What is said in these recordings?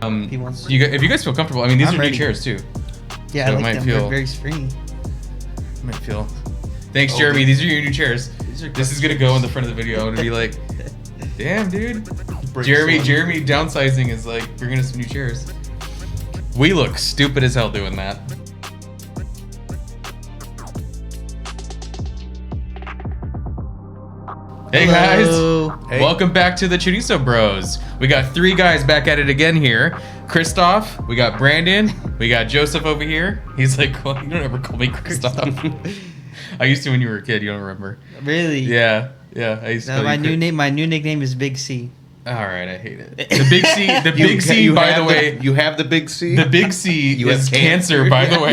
He wants to. if you guys feel comfortable, I mean, these I'm are ready. new chairs too. Yeah, So I it like might them. feel- They're very springy. Might feel. Thanks, Jeremy. These are your new chairs. These are This is gonna go in the front of the video. I'm gonna be like, damn, dude. Break Jeremy one. downsizing is like bringing us some new chairs. We look stupid as hell doing that. Hey Hello. guys, Hey. welcome back to the Chorizo Bros. We got three guys back at it again here. Christoph, we got Brandon, we got Joseph over here. He's like, you don't ever call me Christoph. I used to when you were a kid. You don't remember? Really? Yeah. I used to. No, call my you new Chris- name. My new nickname is Big C. All right, I hate it. The big C. The big C. You By have the way, you have the big C. the big C You is have cancer. cancer. By the way,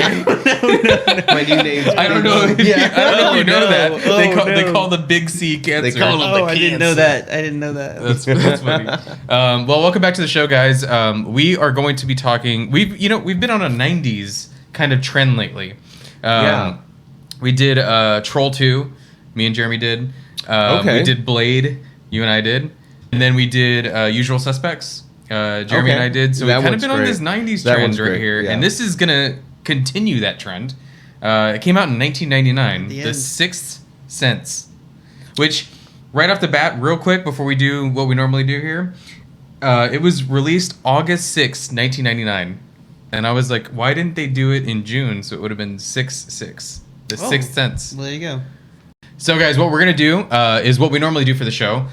My new name's I don't know. If Yeah. I don't know if you know Oh, that no. they Oh, call no. the big C cancer. They call it Oh, the I didn't know cancer. that. I didn't know that. That's funny. Well, welcome back to the show, guys. We are going to be talking. We've been on a '90s kind of trend lately. Yeah. We did Troll 2. Me and Jeremy did. Okay. We did Blade. You and I did. And then we did Usual Suspects. Jeremy Okay. and I did. So we've That kind of one's been on great. this '90s That trend one's right great, here, yeah. and this is gonna continue that trend. It came out in 1999. The The end. Sixth Sense, which right off the bat, real quick before we do what we normally do here, it was released August 6th, 1999, and I was like, why didn't they do it in June? So it would have been 6/6, the Oh. Sixth Sense. Well, there you go. So, guys, what we're gonna do is what we normally do for the show.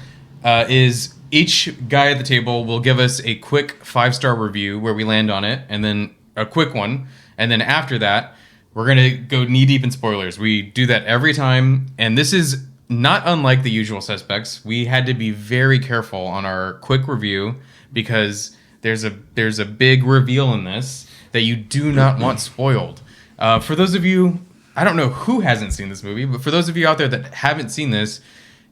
Is each guy at the table will give us a quick 5-star review where we land on it, and then a quick one, and then after that, we're gonna go knee deep in spoilers. We do that every time, and this is not unlike the Usual Suspects. We had to be very careful on our quick review because there's a big reveal in this that you do not want spoiled. For those of you, I don't know who hasn't seen this movie, but for those of you out there that haven't seen this,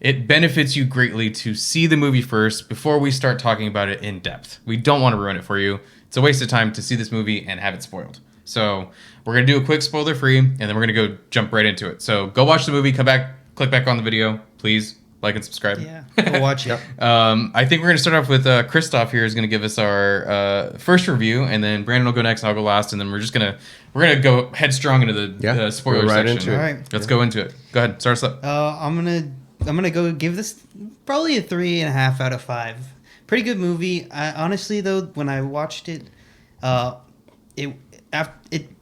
it benefits you greatly to see the movie first before we start talking about it in depth. We don't want to ruin it for you. It's a waste of time to see this movie and have it spoiled. So we're going to do a quick spoiler free, and then we're going to go jump right into it. So go watch the movie, come back, click back on the video, please like and subscribe. Yeah. Go watch it. I think we're going to start off with Christoph here is going to give us our first review, and then Brandon will go next, and I'll go last, and then we're gonna go headstrong into the spoiler go right section. into it. All right. Let's go into it. Go ahead, start us up. I'm gonna go give this probably a 3.5 out of 5. Pretty good movie. Honestly, though, when I watched it, I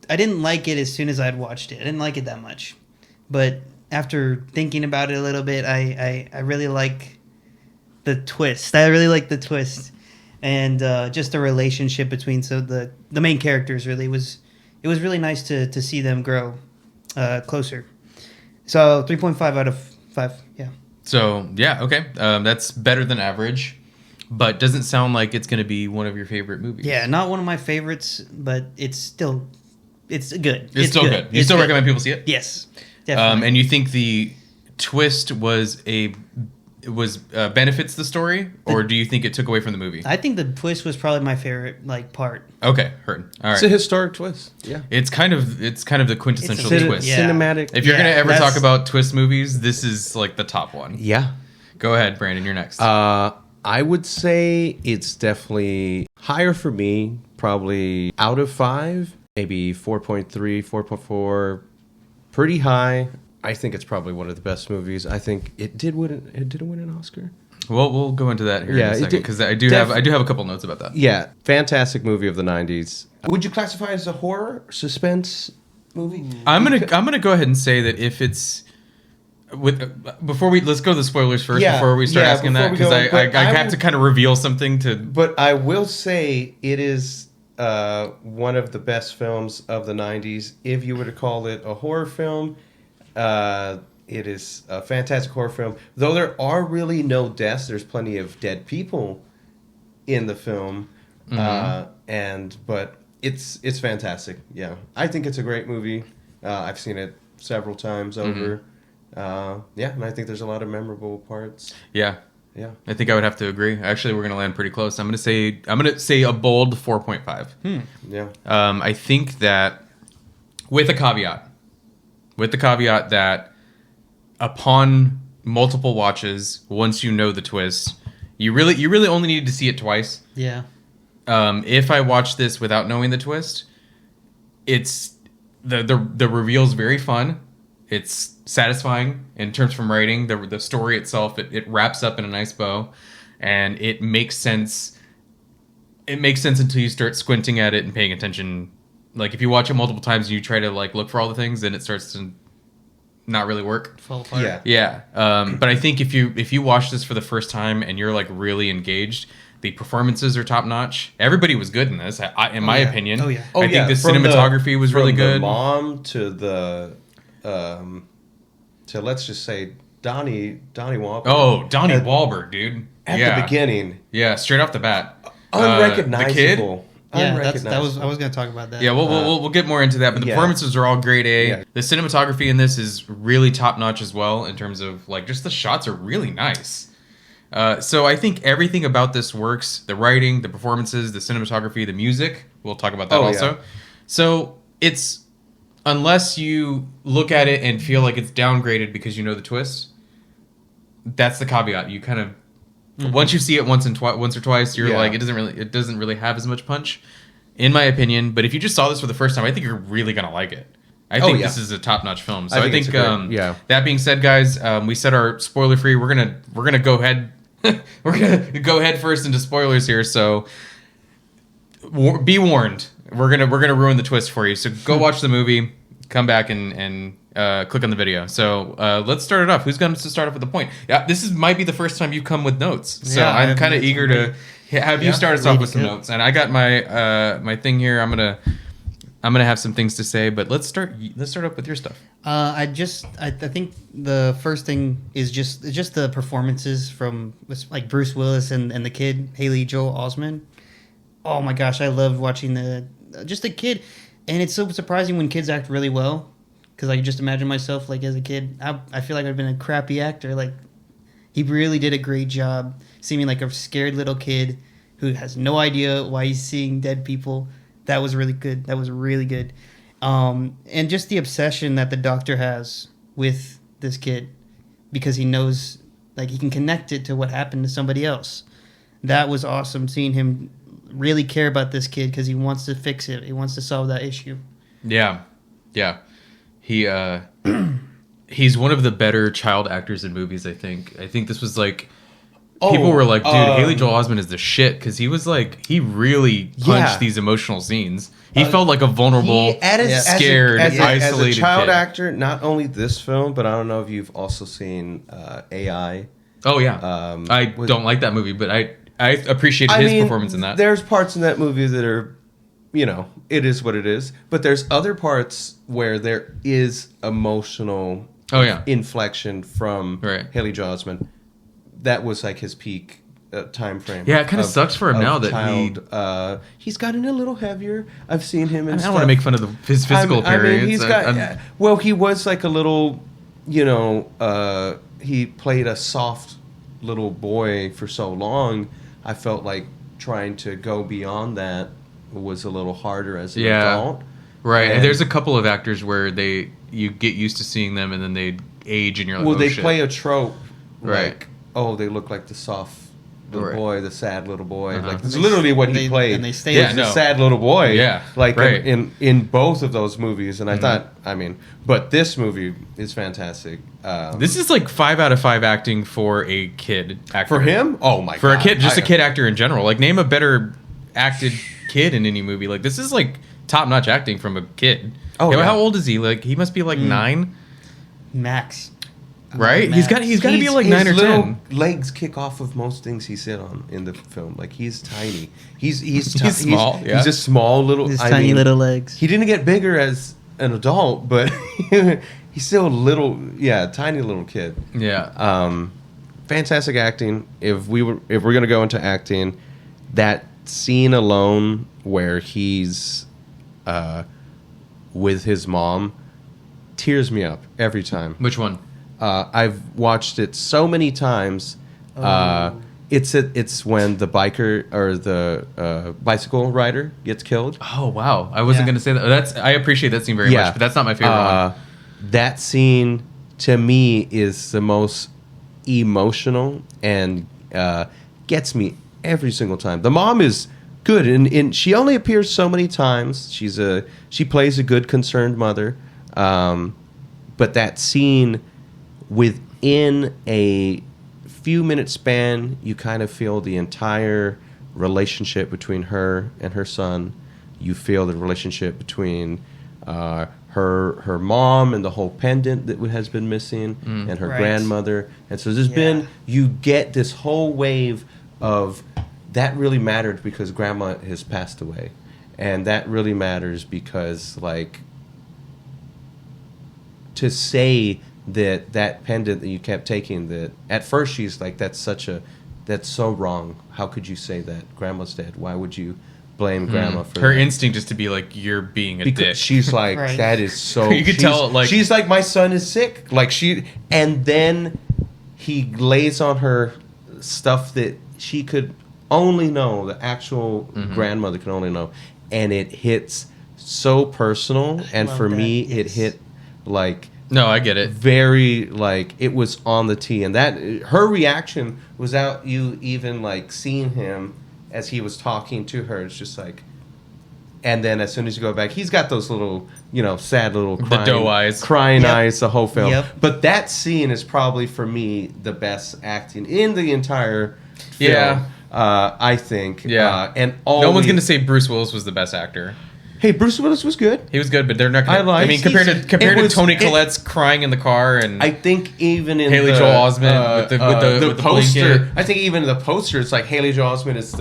didn't like it as soon as I'd watched it. I didn't like it that much, but after thinking about it a little bit, I really like the twist. I really like the twist, and just the relationship between the main characters. Really it was really nice to see them grow closer. So 3.5 out of 5. Yeah. So yeah, okay, that's better than average, but doesn't sound like it's gonna be one of your favorite movies. Yeah, not one of my favorites, but it's good. It's still good. You still recommend people see it? Yes, definitely. And you think the twist was benefits the story, or do you think it took away from the movie? I think the twist was probably my favorite part. Okay, heard. All It's a right. historic twist. Yeah. It's kind of the quintessential It's a twist. yeah. Cinematic. If you're Yeah, gonna ever that's- talk about twist movies, this is like the top one. Yeah. Go ahead, Brandon. You're next. I would say it's definitely higher for me. Probably out of 5, maybe 4.3, 4.4. Pretty high. I think it's probably one of the best movies. I think it did win. It did win an Oscar. Well, we'll go into that here Yeah, in a it second did- because I do have a couple notes about that. Yeah, fantastic movie of the '90s. Would you classify it as a horror suspense movie? I'm gonna go ahead and say that if it's let's go to the spoilers first Yeah, before we start yeah, asking before that we because go, I but I have would- to kind of reveal something to. But I will say it is one of the best films of the '90s. If you were to call it a horror film, it is a fantastic horror film. Though there are really no deaths, there's plenty of dead people in the film, but it's fantastic. Yeah, I think it's a great movie. I've seen it several times over. And I think there's a lot of memorable parts. Yeah, Yeah. I think I would have to agree. Actually, we're gonna land pretty close. I'm gonna say a bold 4.5. Yeah. I think that with a caveat that upon multiple watches, once you know the twist, you really only need to see it twice. Yeah. If I watch this without knowing the twist, it's the reveal's very fun. It's satisfying in terms from writing. The story itself, it wraps up in a nice bow, and it makes sense. It makes sense until you start squinting at it and paying attention. Like if you watch it multiple times and you try to like look for all the things, then it starts to not really work. Fall apart. Yeah. But I think if you watch this for the first time and you're like really engaged, the performances are top notch. Everybody was good in this, in my opinion. Oh yeah. I think the cinematography was really good. From the mom to the, to let's just say Donnie Wahlberg. Oh, Donnie Wahlberg, dude. At the beginning. Yeah, straight off the bat. Unrecognizable. The kid? Yeah, I was going to talk about that. Yeah, we'll get more into that, but the performances are all grade A. Yeah. The cinematography in this is really top notch as well in terms of like just the shots are really nice. So I think everything about this works. The writing, the performances, the cinematography, the music. We'll talk about that also. Yeah. So it's, unless you look at it and feel like it's downgraded because you know the twist, that's the caveat. You kind of, once you see it once or twice, you're like, it doesn't really have as much punch, in my opinion. But if you just saw this for the first time, I think you're really gonna like it. I think this is a top-notch film. So I think that being said, guys, we said our spoiler free. We're gonna go ahead. We're gonna go head first into spoilers here. So be warned. We're gonna ruin the twist for you. So go watch the movie. Come back and click on the video. So let's start it off. Who's going to start off with the point? Yeah, might be the first time you come with notes. So I'm kind of eager to have you start us off with some notes. And I got my thing here. I'm gonna have some things to say, but let's start up with your stuff. I think the first thing is just the performances from like Bruce Willis and the kid Haley Joel Osment. Oh my gosh, I loved watching the kid, and it's so surprising when kids act really well. Because I can just imagine myself, like, as a kid, I feel like I've been a crappy actor. Like, he really did a great job seeming like a scared little kid who has no idea why he's seeing dead people. That was really good. And just the obsession that the doctor has with this kid, because he knows, like, he can connect it to what happened to somebody else. That was awesome, seeing him really care about this kid because he wants to fix it. He wants to solve that issue. Yeah. He's one of the better child actors in movies, I think. I think this was like, people were like, dude, Haley Joel Osment is the shit, because he was like, he really punched these emotional scenes. He felt like a vulnerable, scared, isolated as a child kid. actor, not only this film, but I don't know if you've also seen AI. Oh, yeah. I don't like that movie, but I appreciated his performance in that. There's parts in that movie that are, it is what it is. But there's other parts where there is emotional inflection from Haley Joel Osment. That was like his peak time frame. Yeah, it kind of sucks for him now that he's gotten a little heavier. I've seen him in I don't want to make fun of his physical appearance. Well, he was like a little, he played a soft little boy for so long. I felt like trying to go beyond that was a little harder as an adult. Right. And there's a couple of actors where you get used to seeing them and then they age and you're like, they shit. play a trope. Right. Like, they look like the soft little boy, the sad little boy. Like, it's literally what he played. And they stay a sad little boy. Yeah. Like in both of those movies. And I thought, but this movie is fantastic. This is like 5 out of 5 acting for a kid actor. For him? Oh my god. For a kid, just a kid actor in general. Like, name a better acted kid in any movie. Like, this is like top-notch acting from a kid. How old is he? Like, he must be like 9? Max. Right? He's got to be like 9 or 10. Legs kick off of most things he sit on in the film. Like, he's tiny. He's small. He's a small little. His tiny little legs. He didn't get bigger as an adult, but he's still a little, tiny little kid. Yeah. Fantastic acting. If we're gonna go into acting, that scene alone where he's with his mom tears me up every time. Which one? I've watched it so many times. It's when the biker or the bicycle rider gets killed. Oh wow! I wasn't going to say that. I appreciate that scene very much, but that's not my favorite one. That scene to me is the most emotional and gets me every single time. The mom is good, and she only appears so many times. She plays a good concerned mother, but that scene within a few minute span, you kind of feel the entire relationship between her and her son. You feel the relationship between her mom and the whole pendant that has been missing, and her grandmother. And so you get this whole wave of that really mattered because grandma has passed away, and that really matters because like to say that pendant that you kept taking, that at first she's like, that's so wrong. How could you say that? Grandma's dead. Why would you blame grandma for her that? instinct is to be like, you're being a Because dick. she's like, that is so. You could tell, like, she's like, my son is sick. Like and then he lays on her stuff that she could only know, the actual grandmother could only know, and it hits so personal. And for me, it hit like. No, I get it. Very, like, it was on the tee. And that, her reaction without you even, like, seeing him as he was talking to her. It's just like, and then as soon as you go back, he's got those little, sad little crying, the doe eyes. Crying eyes the whole film. Yep. But that scene is probably, for me, the best acting in the entire film. Yeah. I think. Yeah. And no one's going to say Bruce Willis was the best actor. Hey, Bruce Willis was good. He was good, but they're not going to... I mean, compared to Tony Collette's crying in the car and... I think even in Haley Joel Osment with the poster... blanket. I think even the poster, it's like Haley Joel Osment is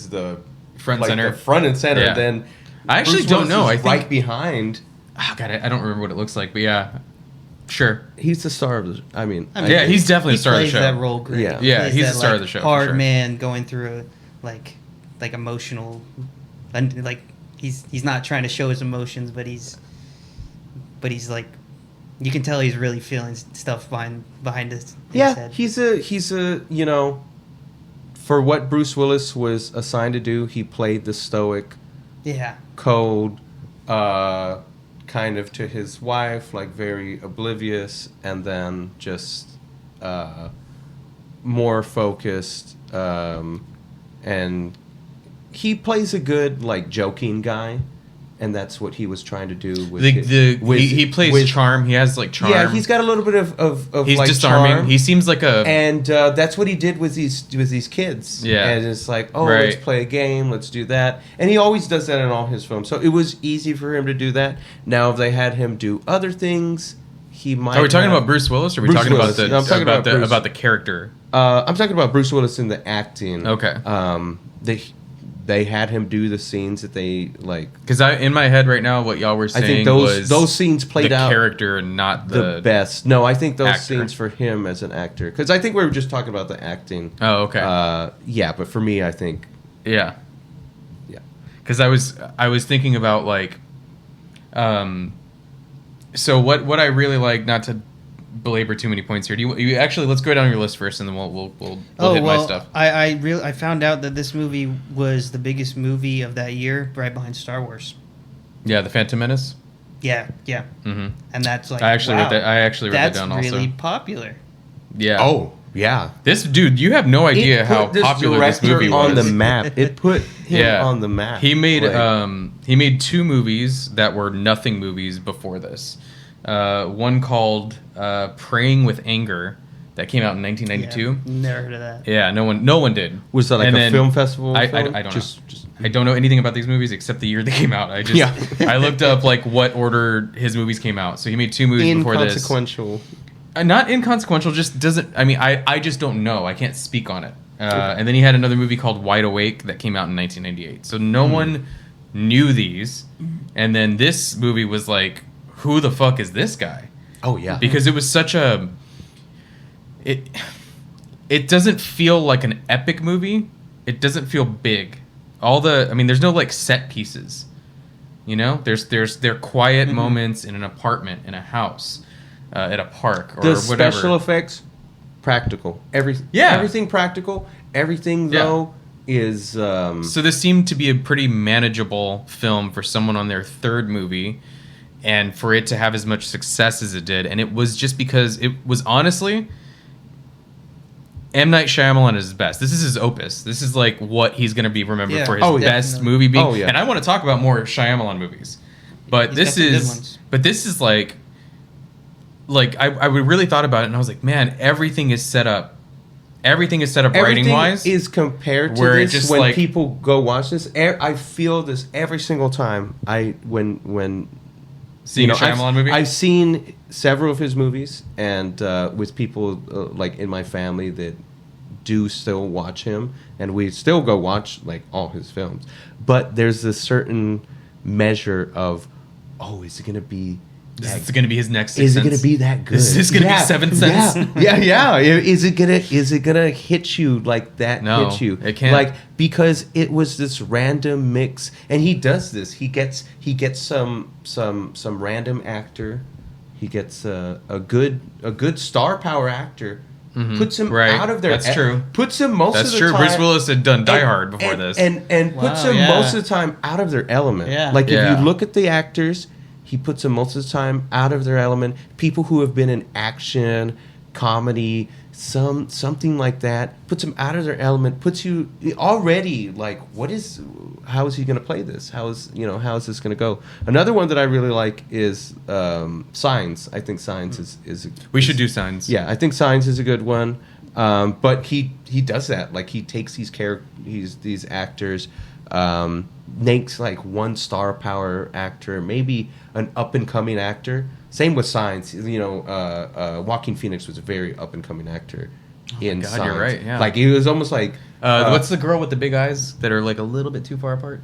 the front like center. The front and center. Yeah. Then I actually Bruce don't Willis know. is I think... right behind... Oh, God, I don't remember what it looks like, but yeah. Sure. He's the star of the... I mean yeah, he's definitely the star of the show. He plays that role great. Yeah, he's the star of the show. Hard for sure. man going through like emotional... And, like... He's not trying to show his emotions, but he's like, you can tell he's really feeling stuff behind his head. he's a for what Bruce Willis was assigned to do, he played the stoic, cold, kind of to his wife, like very oblivious, and then just more focused, and he plays a good, like, joking guy, and that's what he was trying to do with he plays charm. He has, like, charm. Yeah, he's got a little bit of he's like, disarming. charm. He seems like a... And that's what he did with these kids. Yeah. And it's like, let's play a game, let's do that. And he always does that in all his films. So it was easy for him to do that. Now, if they had him do other things, he might... Are we talking about Bruce Willis, or are we talking about the... No, I'm talking about the character? I'm talking about Bruce Willis in the acting. Okay. They had him do the scenes that they like. Because in my head right now, what y'all were saying, I think those scenes played the out character and not the best. No, I think those actor. scenes for him as an actor. Because I think we were just talking about the acting. Oh, okay. Yeah, but for me, I think. Yeah. Because I was thinking about like, so what I really like, not to belabor too many points here. Do you actually, let's go down your list first, and then we'll hit my stuff. I found out that this movie was the biggest movie of that year, right behind Star Wars. Yeah, The Phantom Menace. Yeah. Mm-hmm. And that's like, I actually wrote that down. That's also really popular. Yeah. Oh yeah. This dude, you have no idea how popular this movie was. On the map. It put him on the map. He made two movies that were nothing movies before this. One called Praying with Anger that came out in 1992. Yeah, never heard of that. Yeah, no one did. Was that like a film festival? I don't know. I don't know anything about these movies except the year they came out. I looked up like what order his movies came out. So he made two movies before this. Inconsequential. Not inconsequential. Just doesn't. I mean, I just don't know. I can't speak on it. And then he had another movie called Wide Awake that came out in 1998. So no one knew these. And then this movie was like, who the fuck is this guy? Oh yeah, because it was such a it doesn't feel like an epic movie. It doesn't feel big. There's no like set pieces. They're quiet moments in an apartment, in a house, at a park, or the whatever. Special effects, practical. Everything practical. Everything though is. So this seemed to be a pretty manageable film for someone on their third movie. And for it to have as much success as it did. And it was just because it was honestly... M. Night Shyamalan is his best. This is his opus. This is like what he's going to be remembered Yeah. for his Oh, yeah. best Definitely. movie being. Oh, yeah. And I want to talk about more Shyamalan movies. But He's this got some good is ones. this is like I really thought about it and I was like, man, everything is set up. Everything is set up writing wise. is compared to where it this just, when like- people go watch this. I feel this every single time when Seeing a Shyamalan movie. I've seen several of his movies, and with people like in my family that do still watch him, and we still go watch like all his films. But there's a certain measure of, is it going to be? This is going to be his next. Is Sixth it going to Sense. be that good? Is this going to be Seventh Sense? Yeah. Is it gonna hit you like that? No, hit you. it can't. Like, because it was this random mix, and he does this. He gets some random actor. He gets a good star power actor. Puts him Right. out of their. That's true. Puts him most That's of the true. time. Bruce Willis had done Die Hard before this. and puts Wow, them yeah. most of the time out of their element. Yeah. Like, if Yeah. you look at the actors, he puts them most of the time out of their element. People who have been in action, comedy, something like that, puts them out of their element. Puts you already like, how is he going to play this? How is this going to go? Another one that I really like is Signs. I think Signs is We should do Signs. yeah, I think Signs is a good one. But he does that. Like, he takes these actors, makes like one star power actor, maybe an up and coming actor. Same with Signs. Joaquin Phoenix was a very up and coming actor in God, Signs. you're right, yeah. Like, he was almost like What's the girl with the big eyes that are like a little bit too far apart?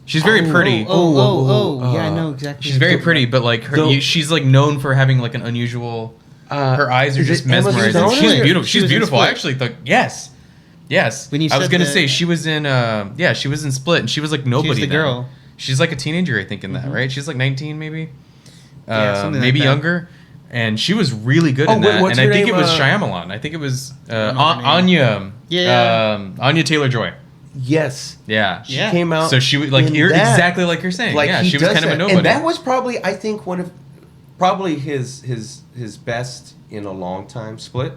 She's very pretty. Yeah, I know exactly. She's very pretty, but like she's like known for having like an unusual. Her eyes are is just it Emma mesmerizing. Stone? She's beautiful. She She's was in beautiful. I Split. actually thought yes. When you I was said gonna that- say she was in she was in Split and she was like nobody. the then. girl. She's like a teenager, I think, in that, right? She's like 19, maybe. Yeah, something like maybe that. younger. And she was really good Oh, in wait, that. what's And I her think name? it was Shyamalan. I think it was don't know her name. Anya. Anya Taylor-Joy. yes. Yeah. She Yeah. came out. So she was like in you're that. exactly like you're saying. Like, yeah, he she was does kind of a that. nobody. And that was probably, I think, probably his best in a long time. Split.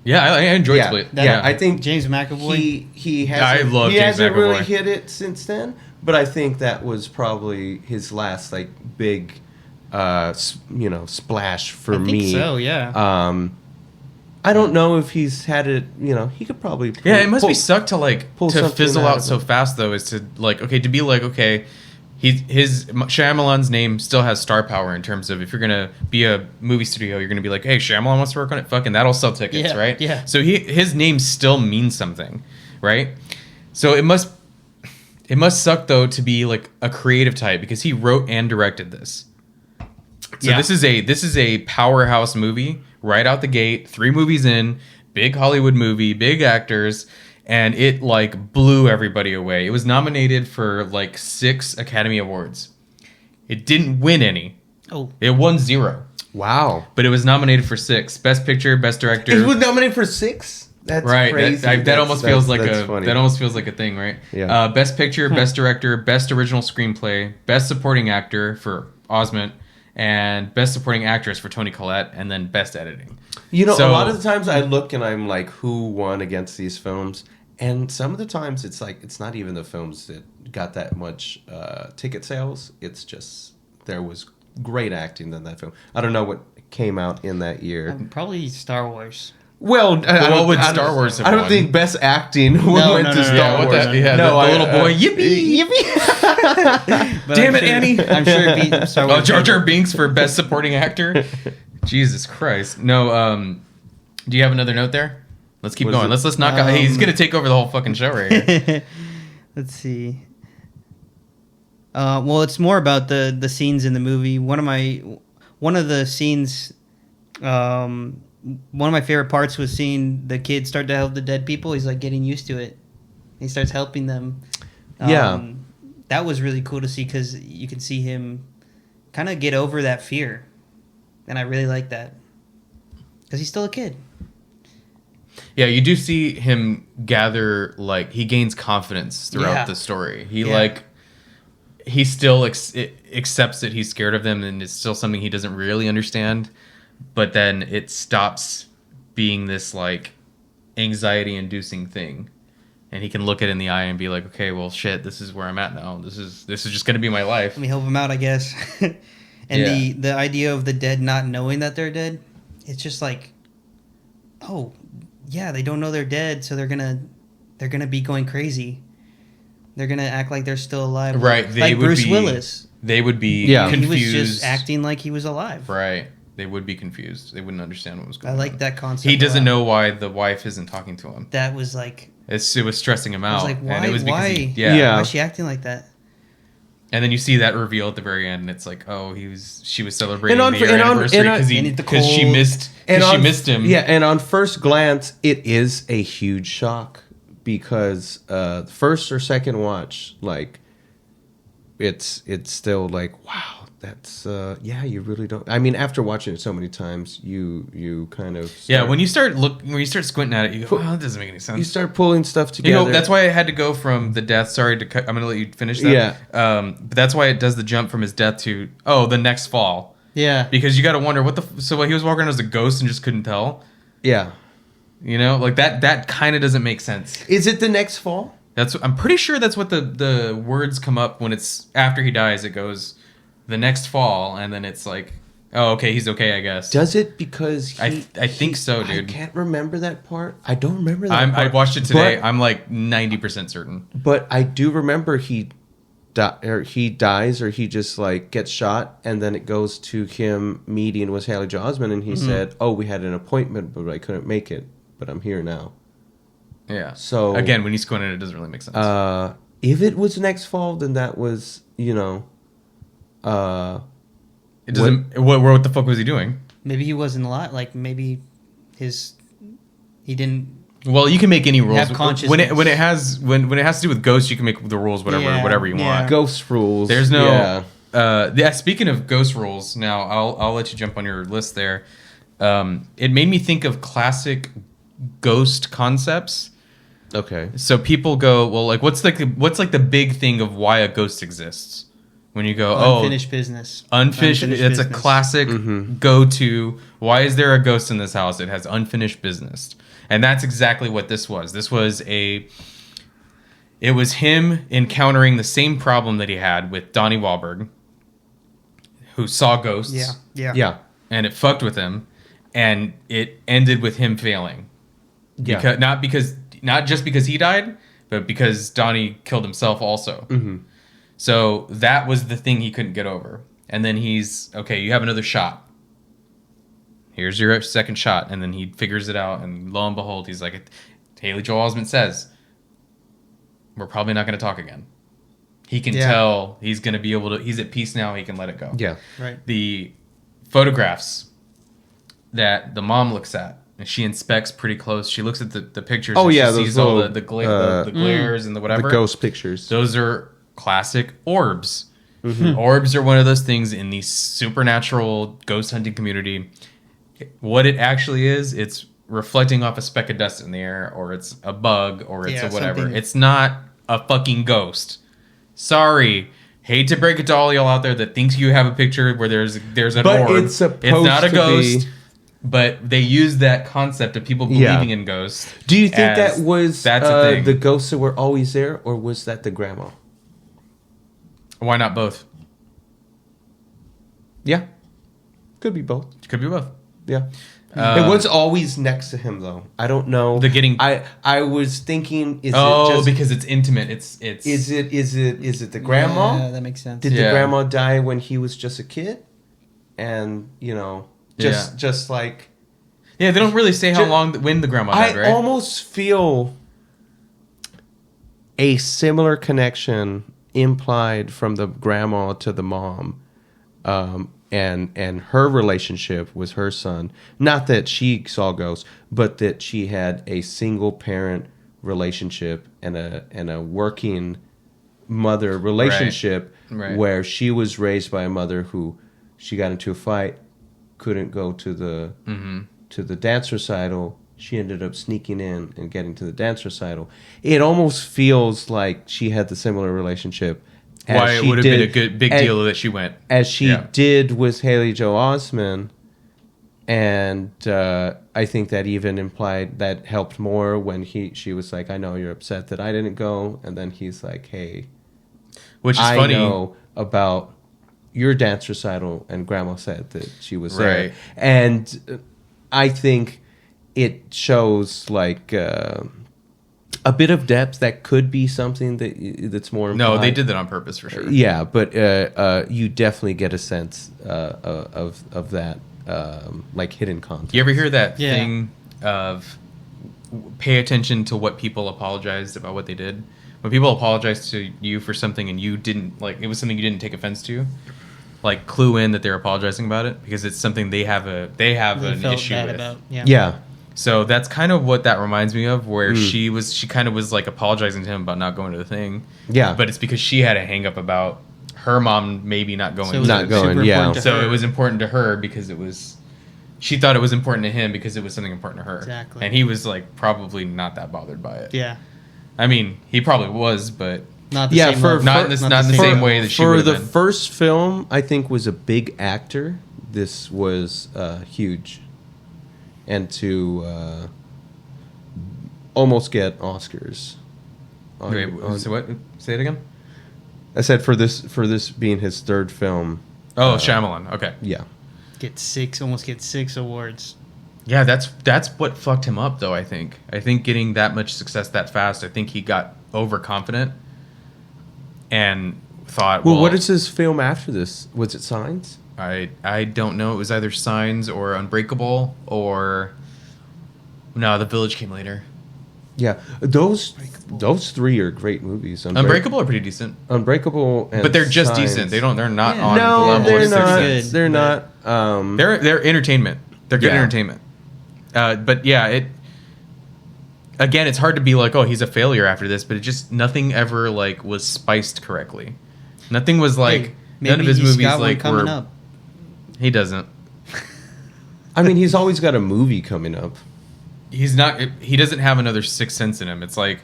Yeah, I enjoyed Yeah. Split. That- Yeah, I think James McAvoy. he hasn't, I love he James hasn't really McAvoy. hit it since then. But I think that was probably his last like big, splash for I think me. so, yeah. I don't know if he's had it. He could probably. Yeah, it must be suck to like pull to something fizzle out out of so it. fast though. Is to like okay to be like okay, his Shyamalan's name still has star power in terms of if you're gonna be a movie studio, you're gonna be like, hey, Shyamalan wants to work on it. Fucking that'll sell tickets, Yeah, right? yeah. So his name still means something, right? So it must suck though to be like a creative type because he wrote and directed this. So Yeah. this is a powerhouse movie right out the gate. 3 movies in, big Hollywood movie, big actors, and it like blew everybody away. It was nominated for like 6 Academy Awards. It didn't win any. Oh, It won 0, Wow. but it was nominated for 6: Best Picture, Best Director. It was nominated for 6. That's Right, crazy. that almost feels like that's funny. that almost feels like a thing, right? Yeah. Best Picture, Best Director, Best Original Screenplay, Best Supporting Actor for Osment, and Best Supporting Actress for Toni Collette, and then Best Editing. A So- lot of the times I look and I'm like, who won against these films? And some of the times it's like, it's not even the films that got that much ticket sales. It's just, there was great acting in that film. I don't know what came out in that year. probably Star Wars. Well, what would Star Wars have I don't won? think Best Acting went no, to no, Star Yeah, what Wars. the, yeah, No, the little boy, yippee! But Damn I'm it, sure- Annie. I'm sure it beat Star Wars. Oh, Jar Jar Binks for Best Supporting Actor. Jesus Christ! No, do you have another note there? Let's keep What is going. it? Let's knock out. Hey, he's gonna take over the whole fucking show right here. Let's see. Well, it's more about the scenes in the movie. One of the scenes, one of my favorite parts was seeing the kid start to help the dead people. He's like getting used to it. He starts helping them. Yeah. That was really cool to see because you can see him kind of get over that fear, and I really like that because he's still a kid. Yeah, you do see him gather, like, he gains confidence throughout Yeah. the story. Yeah. He still accepts that he's scared of them and it's still something he doesn't really understand. But then it stops being this, like, anxiety-inducing thing, and he can look it in the eye and be like, okay, well, shit, this is where I'm at now. This is just gonna be my life. Let me help him out, I guess. And the idea of the dead not knowing that they're dead, it's just like, oh, yeah, they don't know they're dead, so they're gonna be going crazy. They're gonna act like they're still alive, right? They like would Bruce be, Willis. They would be confused. He was just acting like he was alive, right? They would be confused. They wouldn't understand what was going on. I like that concept. He doesn't know why the wife isn't talking to him. That was like, it was stressing him out. I was like, why? And it was because why? Why is she acting like that? And then you see that reveal at the very end, and it's like, oh, she was celebrating their anniversary because she missed him. Yeah, and on first glance, it is a huge shock because first or second watch, like, it's still like, wow, that's you really don't. I mean, after watching it so many times, you kind of when you start squinting at it, you go, oh, that doesn't make any sense. You start pulling stuff together. That's why I had to go from the death. Sorry to cut. I'm going to let you finish that. Yeah. But that's why it does the jump from his death to the next fall. Yeah. Because you got to wonder so he was walking around as a ghost and just couldn't tell. Yeah. You know, like that kind of doesn't make sense. Is it the next fall? I'm pretty sure that's what the words come up when it's after he dies. It goes the next fall, and then it's like, oh, okay, he's okay, I guess. Does it because I think so, dude. I can't remember that part. I don't remember that part. I watched it today. I'm like 90% certain. But I do remember he dies, or he just like gets shot, and then it goes to him meeting with Haley Joel Osment, and he said, oh, we had an appointment, but I couldn't make it, but I'm here now. Yeah. So again, when you squint at it, doesn't really make sense. If it was next fall, then that was, it doesn't. What the fuck was he doing? Maybe he wasn't alive. Like maybe he didn't. Well, you can make any rules have consciousness. when it has to do with ghosts. You can make the rules whatever you want. Ghost rules. There's no. Speaking of ghost rules, now I'll let you jump on your list there. It made me think of classic ghost concepts. Okay. So people go, well, like what's the big thing of why a ghost exists? When you go, unfinished business. Unfinished. It's a classic go-to. Why is there a ghost in this house? It has unfinished business, and that's exactly what this was. This was it was him encountering the same problem that he had with Donnie Wahlberg, who saw ghosts. Yeah. And it fucked with him, and it ended with him failing. Yeah. Not just because he died, but because Donnie killed himself also. Mm-hmm. So that was the thing he couldn't get over. And then he's, okay, you have another shot. Here's your second shot. And then he figures it out. And lo and behold, he's like, Haley Joel Osment says, we're probably not going to talk again. He can tell he's going to be able to, he's at peace now. He can let it go. Yeah. Right. The photographs that the mom looks at, and she inspects pretty close. She looks at the pictures. Oh, and yeah. She sees all the glares and the whatever. The ghost pictures. Those are classic orbs. Mm-hmm. Orbs are one of those things in the supernatural ghost hunting community. What it actually is, it's reflecting off a speck of dust in the air, or it's a bug, or it's a whatever. Something. It's not a fucking ghost. Sorry. Hate to break it to all y'all out there that thinks you have a picture where there's an orb. It's supposed not a to ghost. be. But they use that concept of people believing in ghosts. Do you think that was that's a thing. The ghosts that were always there, or was that the grandma? Why not both? Yeah. Could be both. Could be both. Yeah. It was always next to him, though. I don't know. I was thinking, is it just because it's intimate. It's Is it the grandma? Yeah, that makes sense. Did the grandma die when he was just a kid? And, just like... Yeah, they don't really say when the grandma died, right? I almost feel a similar connection implied from the grandma to the mom, and her relationship with her son. Not that she saw ghosts, but that she had a single parent relationship and a working mother relationship, right. Where she was raised by a mother who she got into a fight, couldn't go to the dance recital. She ended up sneaking in and getting to the dance recital. It almost feels like she had the similar relationship. Why it would have been a big deal that she went. As she did with Haley Joel Osment. And I think that even implied that helped more when she was like, I know you're upset that I didn't go. And then he's like, hey, which is I funny. know about your dance recital, and Grandma said that she was Right. there. And I think it shows like a bit of depth that could be something that's more No, implied. they did that on purpose for sure. Yeah, but you definitely get a sense of that, like hidden content. You ever hear that Yeah. thing of pay attention to what people apologized about what they did? When people apologize to you for something and you didn't, like, it was something you didn't take offense to, like, clue in that they're apologizing about it because it's something they have an issue with. Yeah. So that's kind of what that reminds me of, where she kind of was like apologizing to him about not going to the thing. Yeah. But it's because she had a hang up about her mom maybe not going. So it was Not going, super yeah. important to So her. it was important to her because she thought it was important to him because it was something important to her. Exactly. And he was like probably not that bothered by it. Yeah. I mean, he probably was, but Not the Yeah, same for- level. not in the same way that she For would the have been. first film, I think was a big actor. This was huge, and to almost get Oscars. Wait, so what? Say it again. I said for this being his third film. Oh, Shyamalan. Okay. Yeah. Almost get 6 awards. Yeah, that's what fucked him up, though. I think getting that much success that fast. I think he got overconfident and thought. Well, what is his film after this? Was it Signs? I don't know. It was either Signs or Unbreakable or no. The Village came later. Yeah, those three are great movies. Unbreakable are pretty decent, Unbreakable, and but they're just Signs. decent. They're not Yeah. on the No, level they're of not. success. They're not. They're entertainment. They're good Yeah. entertainment. But yeah, again, it's hard to be like, oh, he's a failure after this, but it just nothing ever like was spiced correctly. Nothing was like Hey, none of maybe his he's movies got one like coming were. up. He doesn't. I mean, he's always got a movie coming up. He's not. He doesn't have another Sixth Sense in him. It's like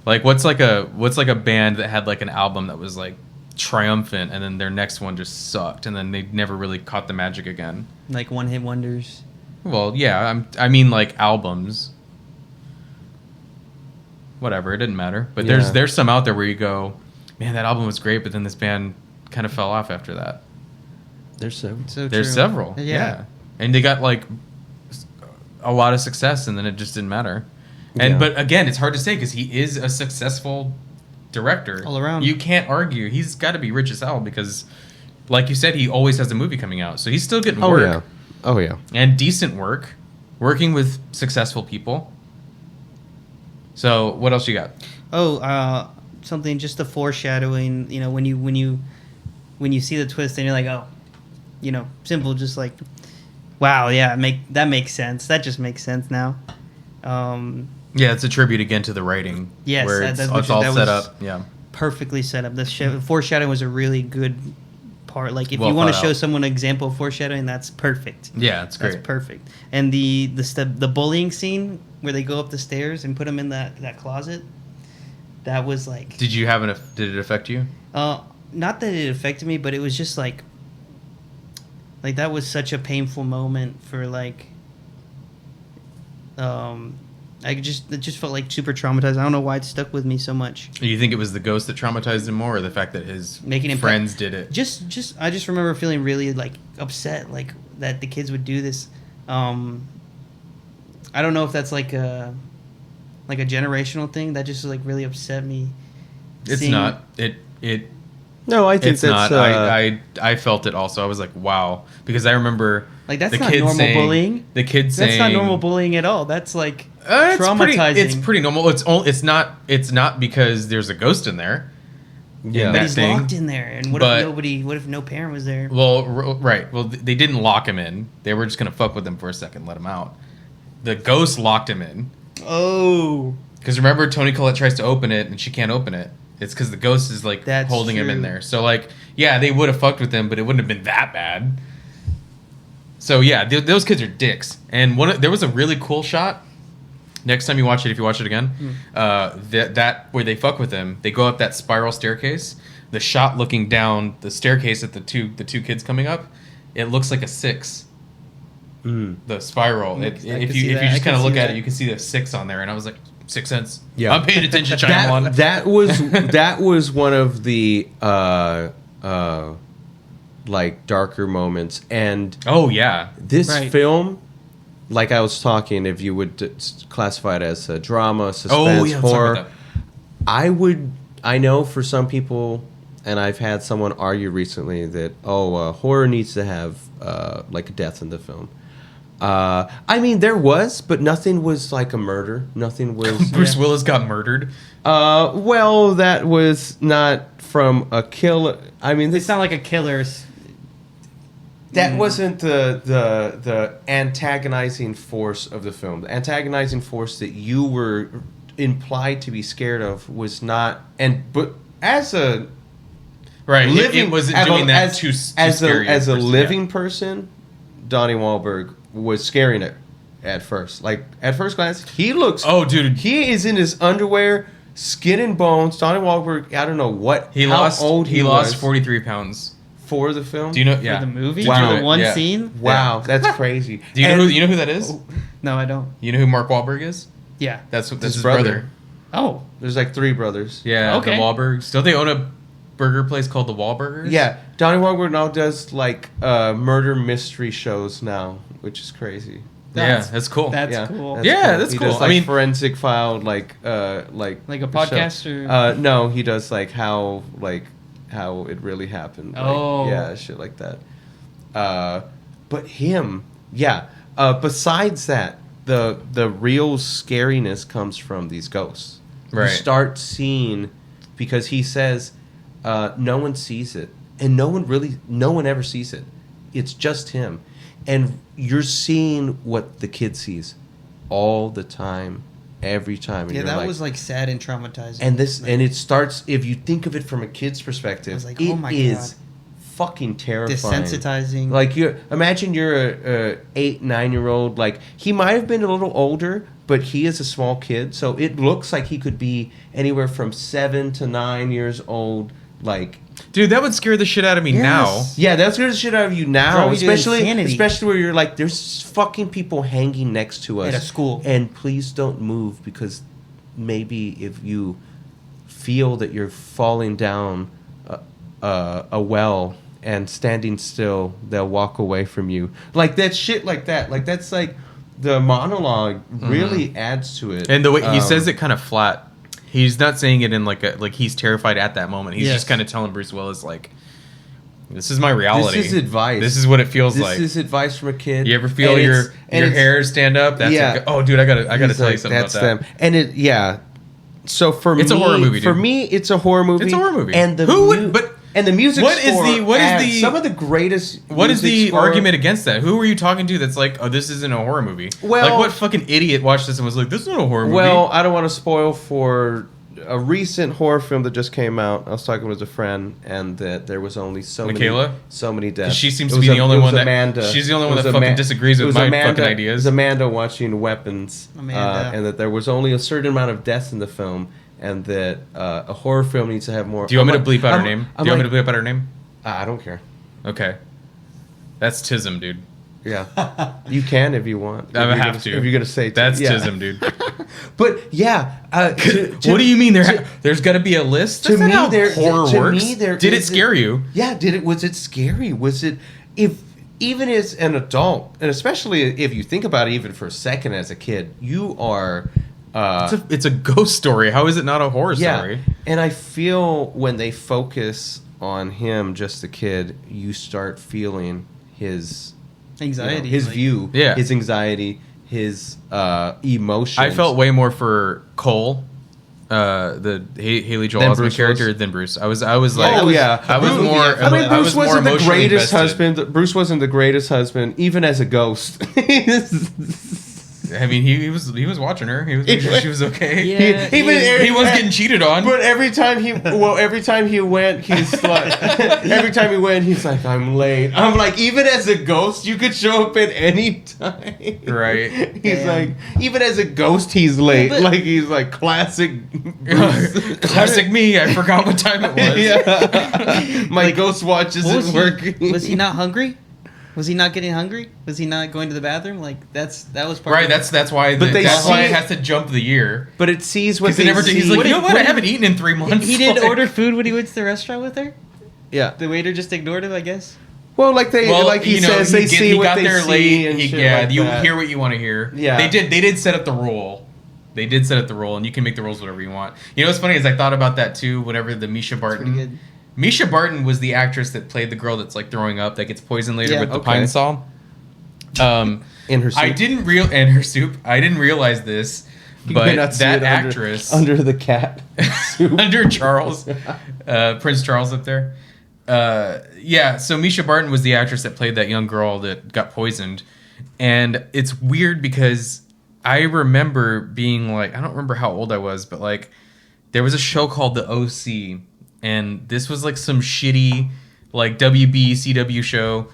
what's like a band that had like an album that was like triumphant, and then their next one just sucked, and then they never really caught the magic again. Like one-hit wonders. Well, yeah, I mean like albums. Whatever, it didn't matter. But Yeah. there's some out there where you go, man, that album was great, but then this band kind of fell off after that. There's several. So There's true. several, yeah, and they got like a lot of success, and then it just didn't matter. And Yeah. but again, it's hard to say because he is a successful director All around. You can't argue. He's got to be rich as hell because, like you said, he always has a movie coming out, so he's still getting Oh work. yeah. Oh yeah. And decent work, working with successful people. So what else you got? Oh, something just the foreshadowing. You know, when you see the twist and you're like, oh, you know, simple, just like, wow, yeah, that makes sense. That just makes sense now. Yeah, it's a tribute again to the writing. Yes, where that it's was- all that set was- up. Yeah, Perfectly set up. The foreshadowing was a really good part. Like if Well you want to thought show out. someone an example of foreshadowing, that's perfect. yeah, it's great. That's perfect. And the bullying scene where they go up the stairs and put him in that closet, that was like. Did it affect you? Not that it affected me, but it was just like that was such a painful moment for like. It just felt like super traumatized. I don't know why it stuck with me so much. You think it was the ghost that traumatized him more, or the fact that his Making him friends did it? I just remember feeling really like upset, like that the kids would do this. I don't know if that's like a generational thing that just like really upset me. It's seeing- not. It. No, I think It's that's. not. I felt it also. I was like, wow, because I remember Like that's the not kids normal saying, bullying. The kids saying That's not normal bullying at all. That's like traumatizing. It's pretty normal. It's not because there's a ghost in there. Yeah. But that he's thing. locked in there, and what if no parent was there? Well, right. Well, they didn't lock him in. They were just gonna fuck with him for a second, let him out. The ghost locked him in. Oh, Because remember, Toni Collette tries to open it and she can't open it. It's because the ghost is like That's holding him in true. there. So like, yeah, they would have fucked with him, but it wouldn't have been that bad. So yeah, those kids are dicks. And there was a really cool shot. Next time you watch it, if you watch it again, that where they fuck with him, they go up that spiral staircase. The shot looking down the staircase at the two kids coming up, it looks like a 6. the spiral. If I you can see that. I just can kind of look see at that. it, you can see the 6 on there, and I was like, 6 cents. Yeah. I'm paying attention, Shyamalan. That was one of the like darker moments, and Oh yeah, this Right. film, like I was talking, if you would classify it as a drama, suspense, let's talk horror, about I know for some people, and I've had someone argue recently that horror needs to have like a death in the film. I mean, there was, but nothing was like a murder. Nothing was. Bruce Willis got murdered. Well, that was not from a kill. I mean, It's not like a killer's. that wasn't the antagonizing force of the film. The antagonizing force that you were implied to be scared of was not. But as a Right, living, it wasn't as a- doing that as, too as scary. a as a person, living person, Donnie Wahlberg was scaring it at first. Like at first glance, he looks. Oh, dude, He is in his underwear, skin and bones. Donnie Wahlberg. I don't know how old he lost was 43 pounds. for the film. Do you know? For Yeah. the movie? Did you Wow. For the one yeah. scene? Wow, that's crazy. Do you know who that is? No, I don't. You know who Mark Wahlberg is? Yeah. That's His his brother. brother. Oh. There's like 3 brothers. Yeah, Okay. the Wahlbergs. Don't they own a burger place called the Wahlburgers? Yeah, Donnie Wahlberg now does like murder mystery shows now, which is crazy. Yeah, that's cool. That's Yeah, cool. Yeah, that's he cool. Does, I like, mean- forensic file, like Like a podcast show. or- No, he does like how it really happened. Like, Oh. yeah, shit like that. But him, yeah. Besides that, the real scariness comes from these ghosts. Right. You start seeing, because he says no one sees it, and no one ever sees it. It's just him, and you're seeing what the kid sees all the time, every time. And Yeah, you're that was like sad and traumatizing. and it starts, if you think of it from a kid's perspective, I was like, it oh my is God. fucking terrifying. Desensitizing. Like imagine you're a 8-9-year-old. Like he might have been a little older, but he is a small kid, so it looks like he could be anywhere from 7 to 9 years old. Like, Dude, that would scare the shit out of me now. yeah, that scares the shit out of you now, Drive you to especially insanity. where you're like, there's fucking people hanging next to us At a school. and please don't move, because maybe if you feel that you're falling down a well and standing still, they'll walk away from you. Like that shit, like that. Like that's like the monologue really adds to it. And the way he says it kind of flat. He's not saying it in like he's terrified at that moment. He's Yes. just kind of telling Bruce Willis like, this is my reality. This is advice. This is what it feels This like. is advice from a kid. You ever feel And your it's- hair stand up? That's Yeah. like, oh, dude, I gotta He's tell you like, something that's about that. them. And so for me, It's a horror movie, For dude. me, it's a horror movie. It's a horror movie. And the Who would- but and the music what is score the- what is adds the- some of the greatest. What is music the score- argument against that? Who are you talking to that's like, oh, this isn't a horror movie? Well- like, what fucking idiot watched this and was like, this is not a horror movie? Well, I don't want to spoil for a recent horror film that just came out. I was talking with a friend, and that there was only Michaela? so many deaths. She seems It to was be the only it was one that- Amanda. she's the only It one was that fucking disagrees it with was my fucking ideas. It was Amanda watching Weapons, Amanda. and that there was only a certain amount of deaths in the film, and that a horror film needs to have more. Do you want me to I'm bleep out her I'm- name? I'm Do you want me like, to bleep out her name? I don't care. Okay. That's Tism, dude. Yeah, you can if you want. I If you're have gonna- to. If you're gonna say That's yeah. Tism, dude. But yeah, What do you mean there's got to be a list? to That's not me, how there- horror to works. me, there Did it is scare you? Yeah, was it scary? Was it, if even as an adult, and especially if you think about it even for a second as a kid, you are It's a ghost story. How is it not a horror yeah. story? And I feel when they focus on him, just the kid, you start feeling his Anxiety. his like- view, Yeah. his anxiety, his emotions. I felt way more for Cole, the Haley Joel Than Osment Bruce character was? than Bruce. I was like, Oh yeah, I was Bruce- more. I mean, I was Bruce more wasn't the emotionally greatest invested. husband. Bruce wasn't the greatest husband, even as a ghost. I mean, he was watching her. He was making sure she was okay. Yeah. He was getting cheated on. But every time he went, he's like, every time he went, he's like, I'm late. I'm like, even as a ghost, you could show up at any time. Right. He's Damn. like, even as a ghost, he's late. but- Like he's like classic. Classic me. I forgot what time it was. Yeah. My ghost watch isn't working. Was he not hungry? Was he not getting hungry? Was he not going to the bathroom? Like that was part. Right. Of That's why. That's why it has to jump the year. But it sees what they never. see. He's like, you know what? I haven't eaten in 3 months. He did order food when he went to the restaurant with her. Yeah. The waiter just ignored him, I guess. Well, he says they see what they see. And you hear what you want to hear. Yeah. They did set up the rule. They did set up the rule, and you can make the rules whatever you want. You know what's funny is I thought about that too. Whenever the Misha Barton. Misha Barton was the actress that played the girl that's like throwing up that gets poisoned later with the pine saw. In her soup. In her soup. I didn't realize this, but that actress under the cat soup. under Charles, Prince Charles up there. So Misha Barton was the actress that played that young girl that got poisoned, and it's weird because I remember being like, I don't remember how old I was, but like there was a show called The OC, and this was like some shitty like WB CW show,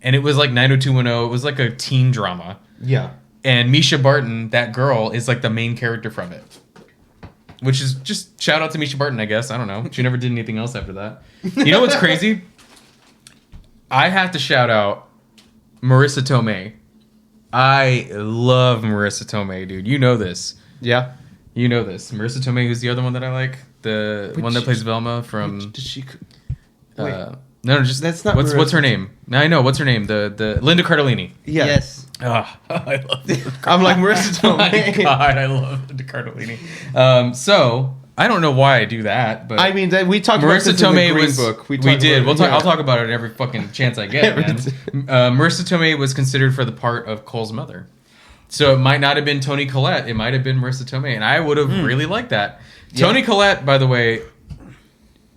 and it was like 90210. It was like a teen drama. Yeah. And Misha Barton, that girl, is like the main character from it. Which is just shout out to Misha Barton, I guess. I don't know. She never did anything else after that. You know what's crazy? I have to shout out Marissa Tomei. I love Marissa Tomei, dude. You know this. Yeah. You know this. Marissa Tomei, who's the other one that I like? The one that plays Velma from... Does she... No, just... That's not what's her name? I know. What's her name? The Linda Cardellini. Yeah. Yes. I love it. I'm like, Marissa Tomei. Oh my God, I love Linda Cardellini. So... I don't know why I do that, but I mean, we talked Marissa about this Tomei in the Green was, Book. We did. I'll talk about it every fucking chance I get, man. Marissa Tomei was considered for the part of Cole's mother, so it might not have been Toni Collette. It might have been Marissa Tomei, and I would have really liked that. Yeah. Toni Collette, by the way,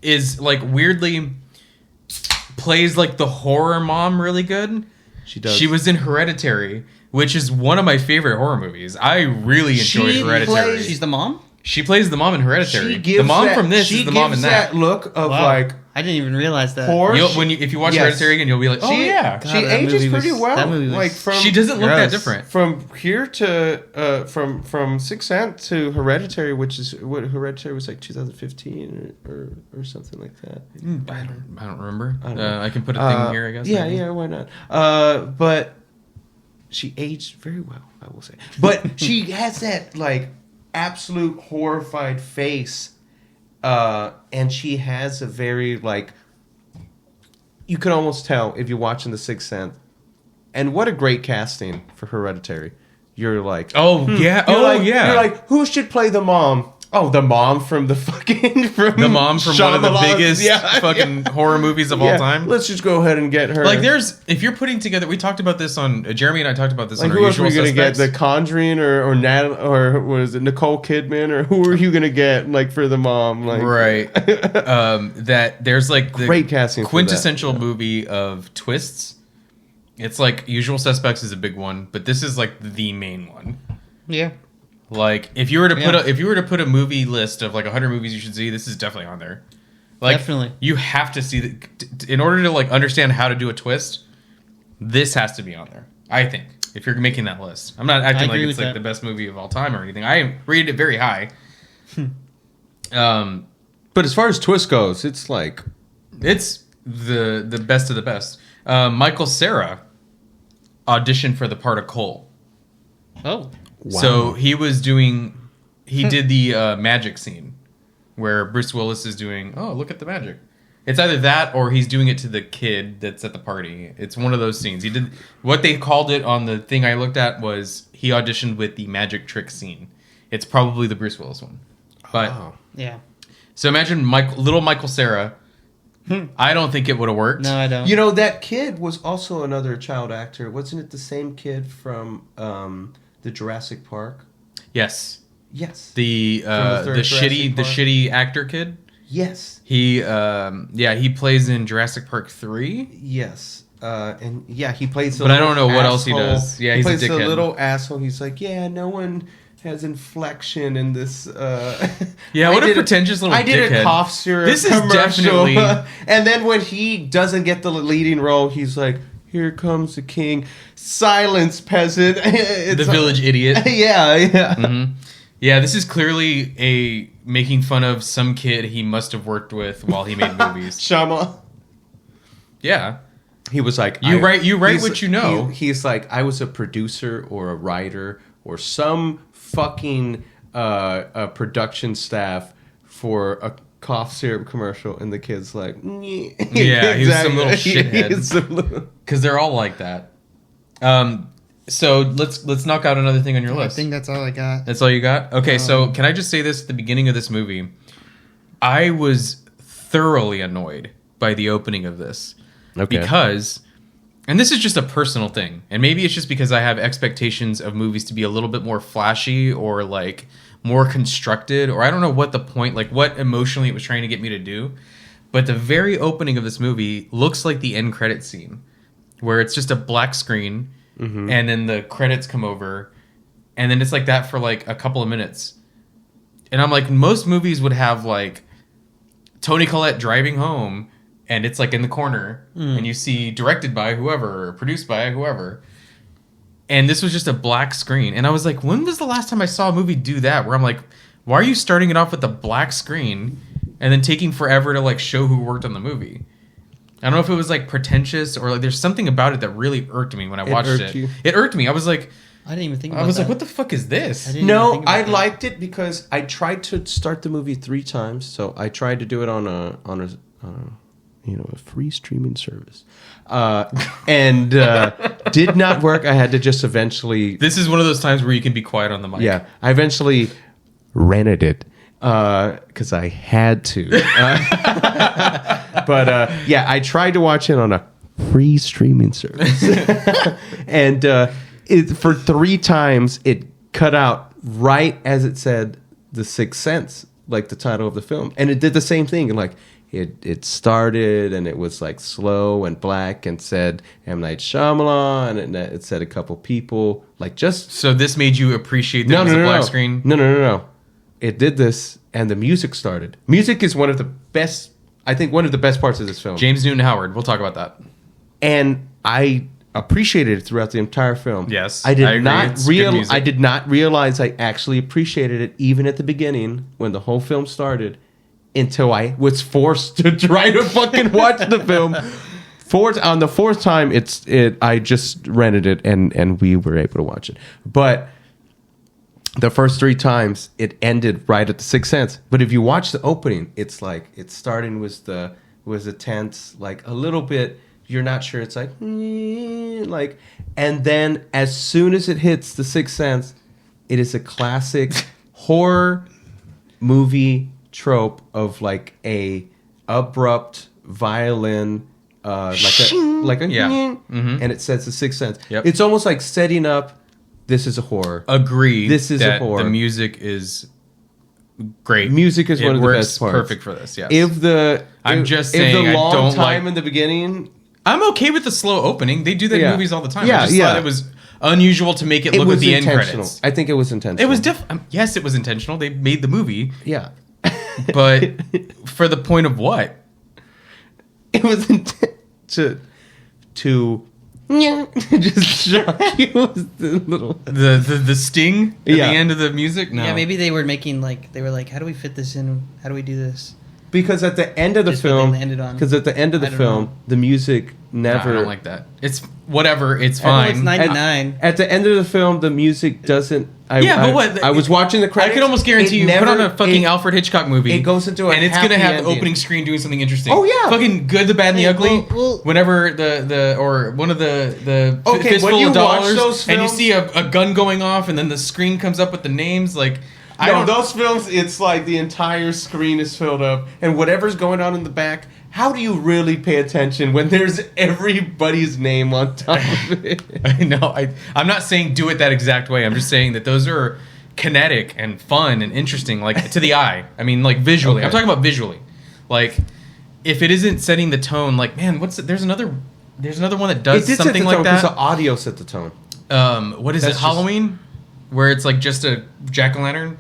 is like weirdly plays like the horror mom really good. She does. She was in Hereditary, which is one of my favorite horror movies. I really enjoyed Hereditary. She's the mom? She plays the mom in Hereditary. The mom from this is the mom in that. She gives that look of like... I didn't even realize that. Horror. If you watch Hereditary again, you'll be like, oh yeah. God, she ages pretty well. That movie was like she doesn't look that different. From here to... from Sixth Sense to Hereditary, which is... What Hereditary was like 2015 or something like that. I don't remember. I can put a thing here, I guess. Yeah, why not? But she aged very well, I will say. But she has that like... absolute horrified face, and she has a very like, you can almost tell if you're watching The Sixth Sense, and what a great casting for Hereditary. You're like, yeah, you're like, who should play the mom? Oh, the mom from the fucking the mom from one of the biggest fucking horror movies of all time. Let's just go ahead and get her. Like, if you're putting together, we talked about this on Jeremy and I talked about this. Like, on who our else are we gonna get? The Conjuring or was it Nicole Kidman or who are you gonna get like for the mom? Like, right. That there's like the great casting, quintessential movie of twists. It's like Usual Suspects is a big one, but this is like the main one. Yeah. Like if you were to put a movie list of like 100 movies you should see, this is definitely on there. Like, definitely. You have to see in order to like understand how to do a twist. This has to be on there, I think. If you're making that list, I'm not acting like it's like the best movie of all time or anything. I rated it very high. But as far as twist goes, it's like it's the best of the best. Michael Cera auditioned for the part of Cole. Oh. Wow. So he did the magic scene where Bruce Willis is doing, oh, look at the magic. It's either that or he's doing it to the kid that's at the party. It's one of those scenes. He did what they called it on the thing I looked at was he auditioned with the magic trick scene. It's probably the Bruce Willis one. But yeah. So imagine little Michael Cera. I don't think it would have worked. No, I don't. You know, that kid was also another child actor. Wasn't it the same kid from the Jurassic Park? Yes. Yes. The shitty actor kid? Yes. He plays in Jurassic Park 3. Yes. And yeah, he plays but I don't know what else he does. Yeah, he he's plays a dickhead. The little asshole. He's like, yeah, no one has inflection in this. Yeah, what a pretentious little dickhead. I did a cough syrup This is commercial. definitely... And then when he doesn't get the leading role, he's like, here comes the king. Silence, peasant. The village idiot. Yeah. Mm-hmm. Yeah, this is clearly making fun of some kid he must have worked with while he made movies. Shyamalan. Yeah. he was like, You write what you know. He's like, I was a producer or a writer or some fucking production staff for a cough syrup commercial, and the kid's like, yeah, he's some little shithead. Because they're all like that. So let's knock out another thing on your list. I think that's all I got. That's all you got? Okay, so can I just say this at the beginning of this movie? I was thoroughly annoyed by the opening of this. Okay. Because, and this is just a personal thing, and maybe it's just because I have expectations of movies to be a little bit more flashy or like more constructed, or I don't know what the point, like what emotionally it was trying to get me to do. But the very opening of this movie looks like the end credit scene, where it's just a black screen, and then the credits come over, and then it's like that for like a couple of minutes. And I'm like, most movies would have like Toni Collette driving home, and it's like in the corner, and you see directed by whoever, or produced by whoever. And this was just a black screen. And I was like, when was the last time I saw a movie do that? Where I'm like, why are you starting it off with a black screen and then taking forever to like show who worked on the movie? I don't know if it was like pretentious or like there's something about it that really irked me when I watched it. It irked me. I was like, I didn't even think about I was that. like, what the fuck is this? No, I liked it because I tried to start the movie 3 times. So I tried to do it on a free streaming service, and did not work. I had to just eventually. This is one of those times where you can be quiet on the mic. Yeah, I eventually rented it because I had to. But yeah, I tried to watch it on a free streaming service, and for 3 times it cut out right as it said "The Sixth Sense," like the title of the film, and it did the same thing. Like it started and it was like slow and black and said M. Night Shyamalan, and it said a couple people like just. So this made you appreciate that it was a black screen? No. It did this, and the music started. Music is one of the best. I think one of the best parts of this film. James Newton Howard. We'll talk about that. And I appreciated it throughout the entire film. Yes, I agree. I did not realize I actually appreciated it even at the beginning when the whole film started, until I was forced to try to fucking watch the film. On the 4th time, I just rented it and we were able to watch it. But the first 3 times it ended right at the Sixth Sense. But if you watch the opening, it's like it's starting was the tense, like a little bit. You're not sure. It's like, and then as soon as it hits the Sixth Sense, it is a classic horror movie trope of like a abrupt violin, and it says the Sixth Sense. Yep. It's almost like setting up. This is a horror. Agree. This is a horror. The music is great. Music is one of the best parts. Perfect for this. Yes. If the long time in the beginning. I'm okay with the slow opening. They do that in movies all the time. Yeah, I just thought it was unusual to make it look at the end credits. I think it was intentional. It was yes, it was intentional. They made the movie. Yeah. But for the point of what? It was to just shock you with the little the sting at the end of the music. No. Yeah, maybe they were like, how do we fit this in? How do we do this? Because at the end of the film, the music never. I don't like that. It's whatever. It's fine. It's 99. At the end of the film, the music doesn't. But what? I was watching the credits. I could almost guarantee you put on a fucking Alfred Hitchcock movie. It goes into and it's gonna have the opening screen doing something interesting. Oh yeah, fucking Good, the Bad, and the Ugly. Whenever or one of the fistful of dollars, and you see a gun going off, and then the screen comes up with the names like. Those films, it's like the entire screen is filled up, and whatever's going on in the back, how do you really pay attention when there's everybody's name on top of it? I know. I'm not saying do it that exact way. I'm just saying that those are kinetic and fun and interesting, like to the eye. I mean, like visually. Okay. I'm talking about visually. Like, if it isn't setting the tone, like, man, there's another one that does something like that. Because the audio set the tone. What is it? Halloween, where it's like just a jack-o'-lantern.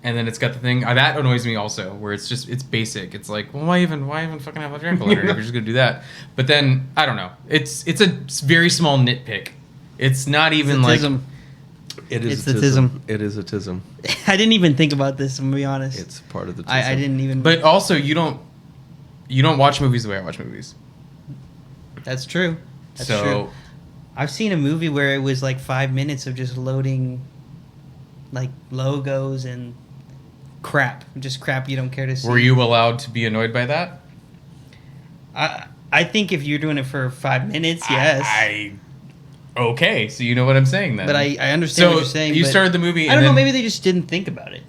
And then it's got the thing that annoys me also, where it's basic. It's like, well, why even fucking have a jack-o'-lantern if you're just gonna do that? But then I don't know. It's a very small nitpick. It's not even like it is. It's a tism. It is a tism. I didn't even think about this. I'm gonna be honest. It's part of the tism. I didn't even. But also, you don't watch movies the way I watch movies. That's true. That's so true. I've seen a movie where it was like 5 minutes of just loading, like logos and crap, just crap you don't care to see. were you allowed to be annoyed by that? I think if you're doing it for 5 minutes, yes. Okay, so you know what I'm saying then. But I understand what you're saying. You but started the movie. I don't know. Maybe they just didn't think about it.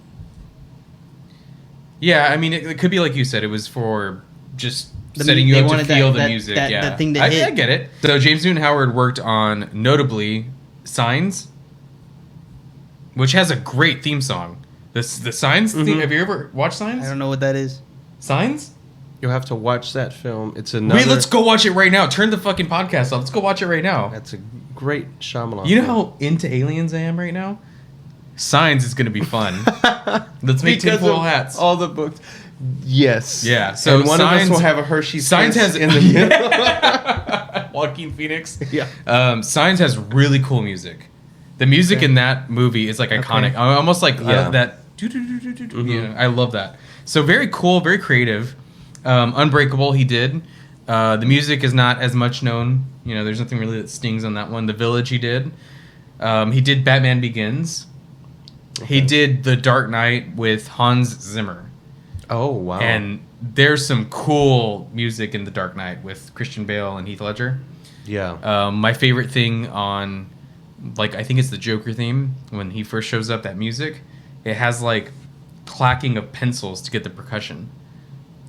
Yeah, I mean, it could be like you said. It was for just setting you up to feel the music. That thing that hit. I get it. So James Newton Howard worked on, notably, Signs, which has a great theme song. The Signs theme. Have you ever watched Signs? I don't know what that is. Signs? You'll have to watch that film. It's another. Wait, let's go watch it right now. Turn the fucking podcast off. Let's go watch it right now. That's a great Shyamalan. You know film. how into aliens I am right now? Signs is going to be fun. Let's make Because tinfoil of hats. all the books. Yes. Yeah. So and one Signs, of us will have a Hershey's Signs Kiss has in the middle. Joaquin Phoenix. Yeah. Signs has really cool music. The music in that movie is like iconic, almost like that. Yeah, I love that. So very cool, very creative. Unbreakable, he did. The music is not as much known. You know, there's nothing really that stings on that one. The Village, he did. He did Batman Begins. Okay. He did The Dark Knight with Hans Zimmer. Oh, wow. And there's some cool music in The Dark Knight with Christian Bale and Heath Ledger. Yeah. My favorite thing on, like, I think it's the Joker theme, when he first shows up, that music, it has, like, clacking of pencils to get the percussion.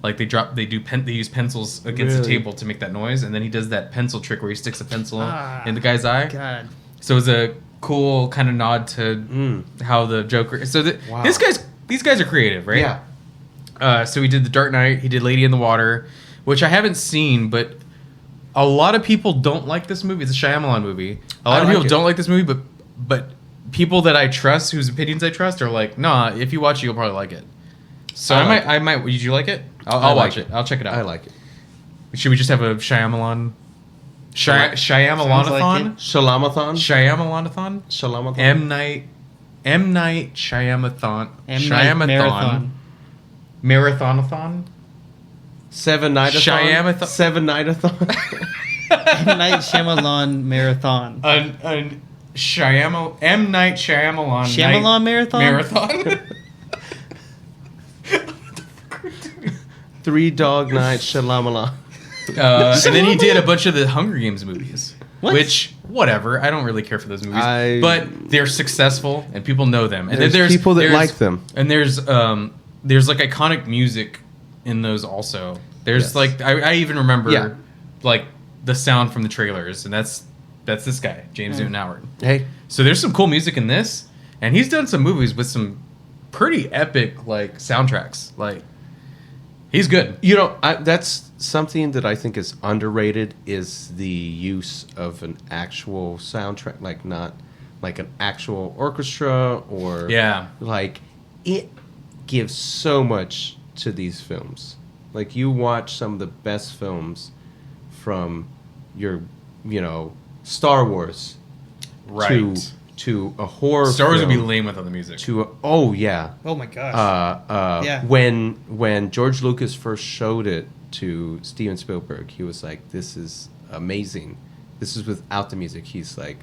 Like, they use pencils against the table to make that noise, and then he does that pencil trick where he sticks a pencil in the guy's eye. God. So it's a cool kind of nod to how the Joker... So these guys are creative, right? Yeah. So he did The Dark Knight, he did Lady in the Water, which I haven't seen, but a lot of people don't like this movie. It's a Shyamalan movie. A lot of people don't like this movie, but people that I trust, whose opinions I trust, are like, nah, if you watch it, you'll probably like it. So I might. Did you like it? I'll watch it. I'll check it out. I like it. Should we just have a Shyamalan? Shyamalathon? Shalamathon? Shyamalathon? Shalamathon? M. Night Shyamathon. M. Night Marathonathon? 7 Nightathon? Shyamathon? 7 Nightathon? M. Night Shyamalan Marathon. M. Night Shyamalan. Shyamalan Marathon? Marathon? 3 Dog Night Shalamalan. And then he did a bunch of the Hunger Games movies. What? Which, whatever, I don't really care for those movies. But they're successful, and people know them. And then there's people that like them. And there's like iconic music in those also. There's like, I even remember like the sound from the trailers, and that's this guy, James Newton Howard. Hey. So there's some cool music in this, and he's done some movies with some pretty epic like soundtracks. Like, he's good. You know, that's something that I think is underrated, is the use of an actual soundtrack, like not like an actual orchestra or like, it gives so much to these films. Like, you watch some of the best films from your, Star Wars, right, to a horror. Star Wars film, would be lame without the music. Oh my gosh. When George Lucas first showed it to Steven Spielberg, he was like, "This is amazing. This is without the music." He's like,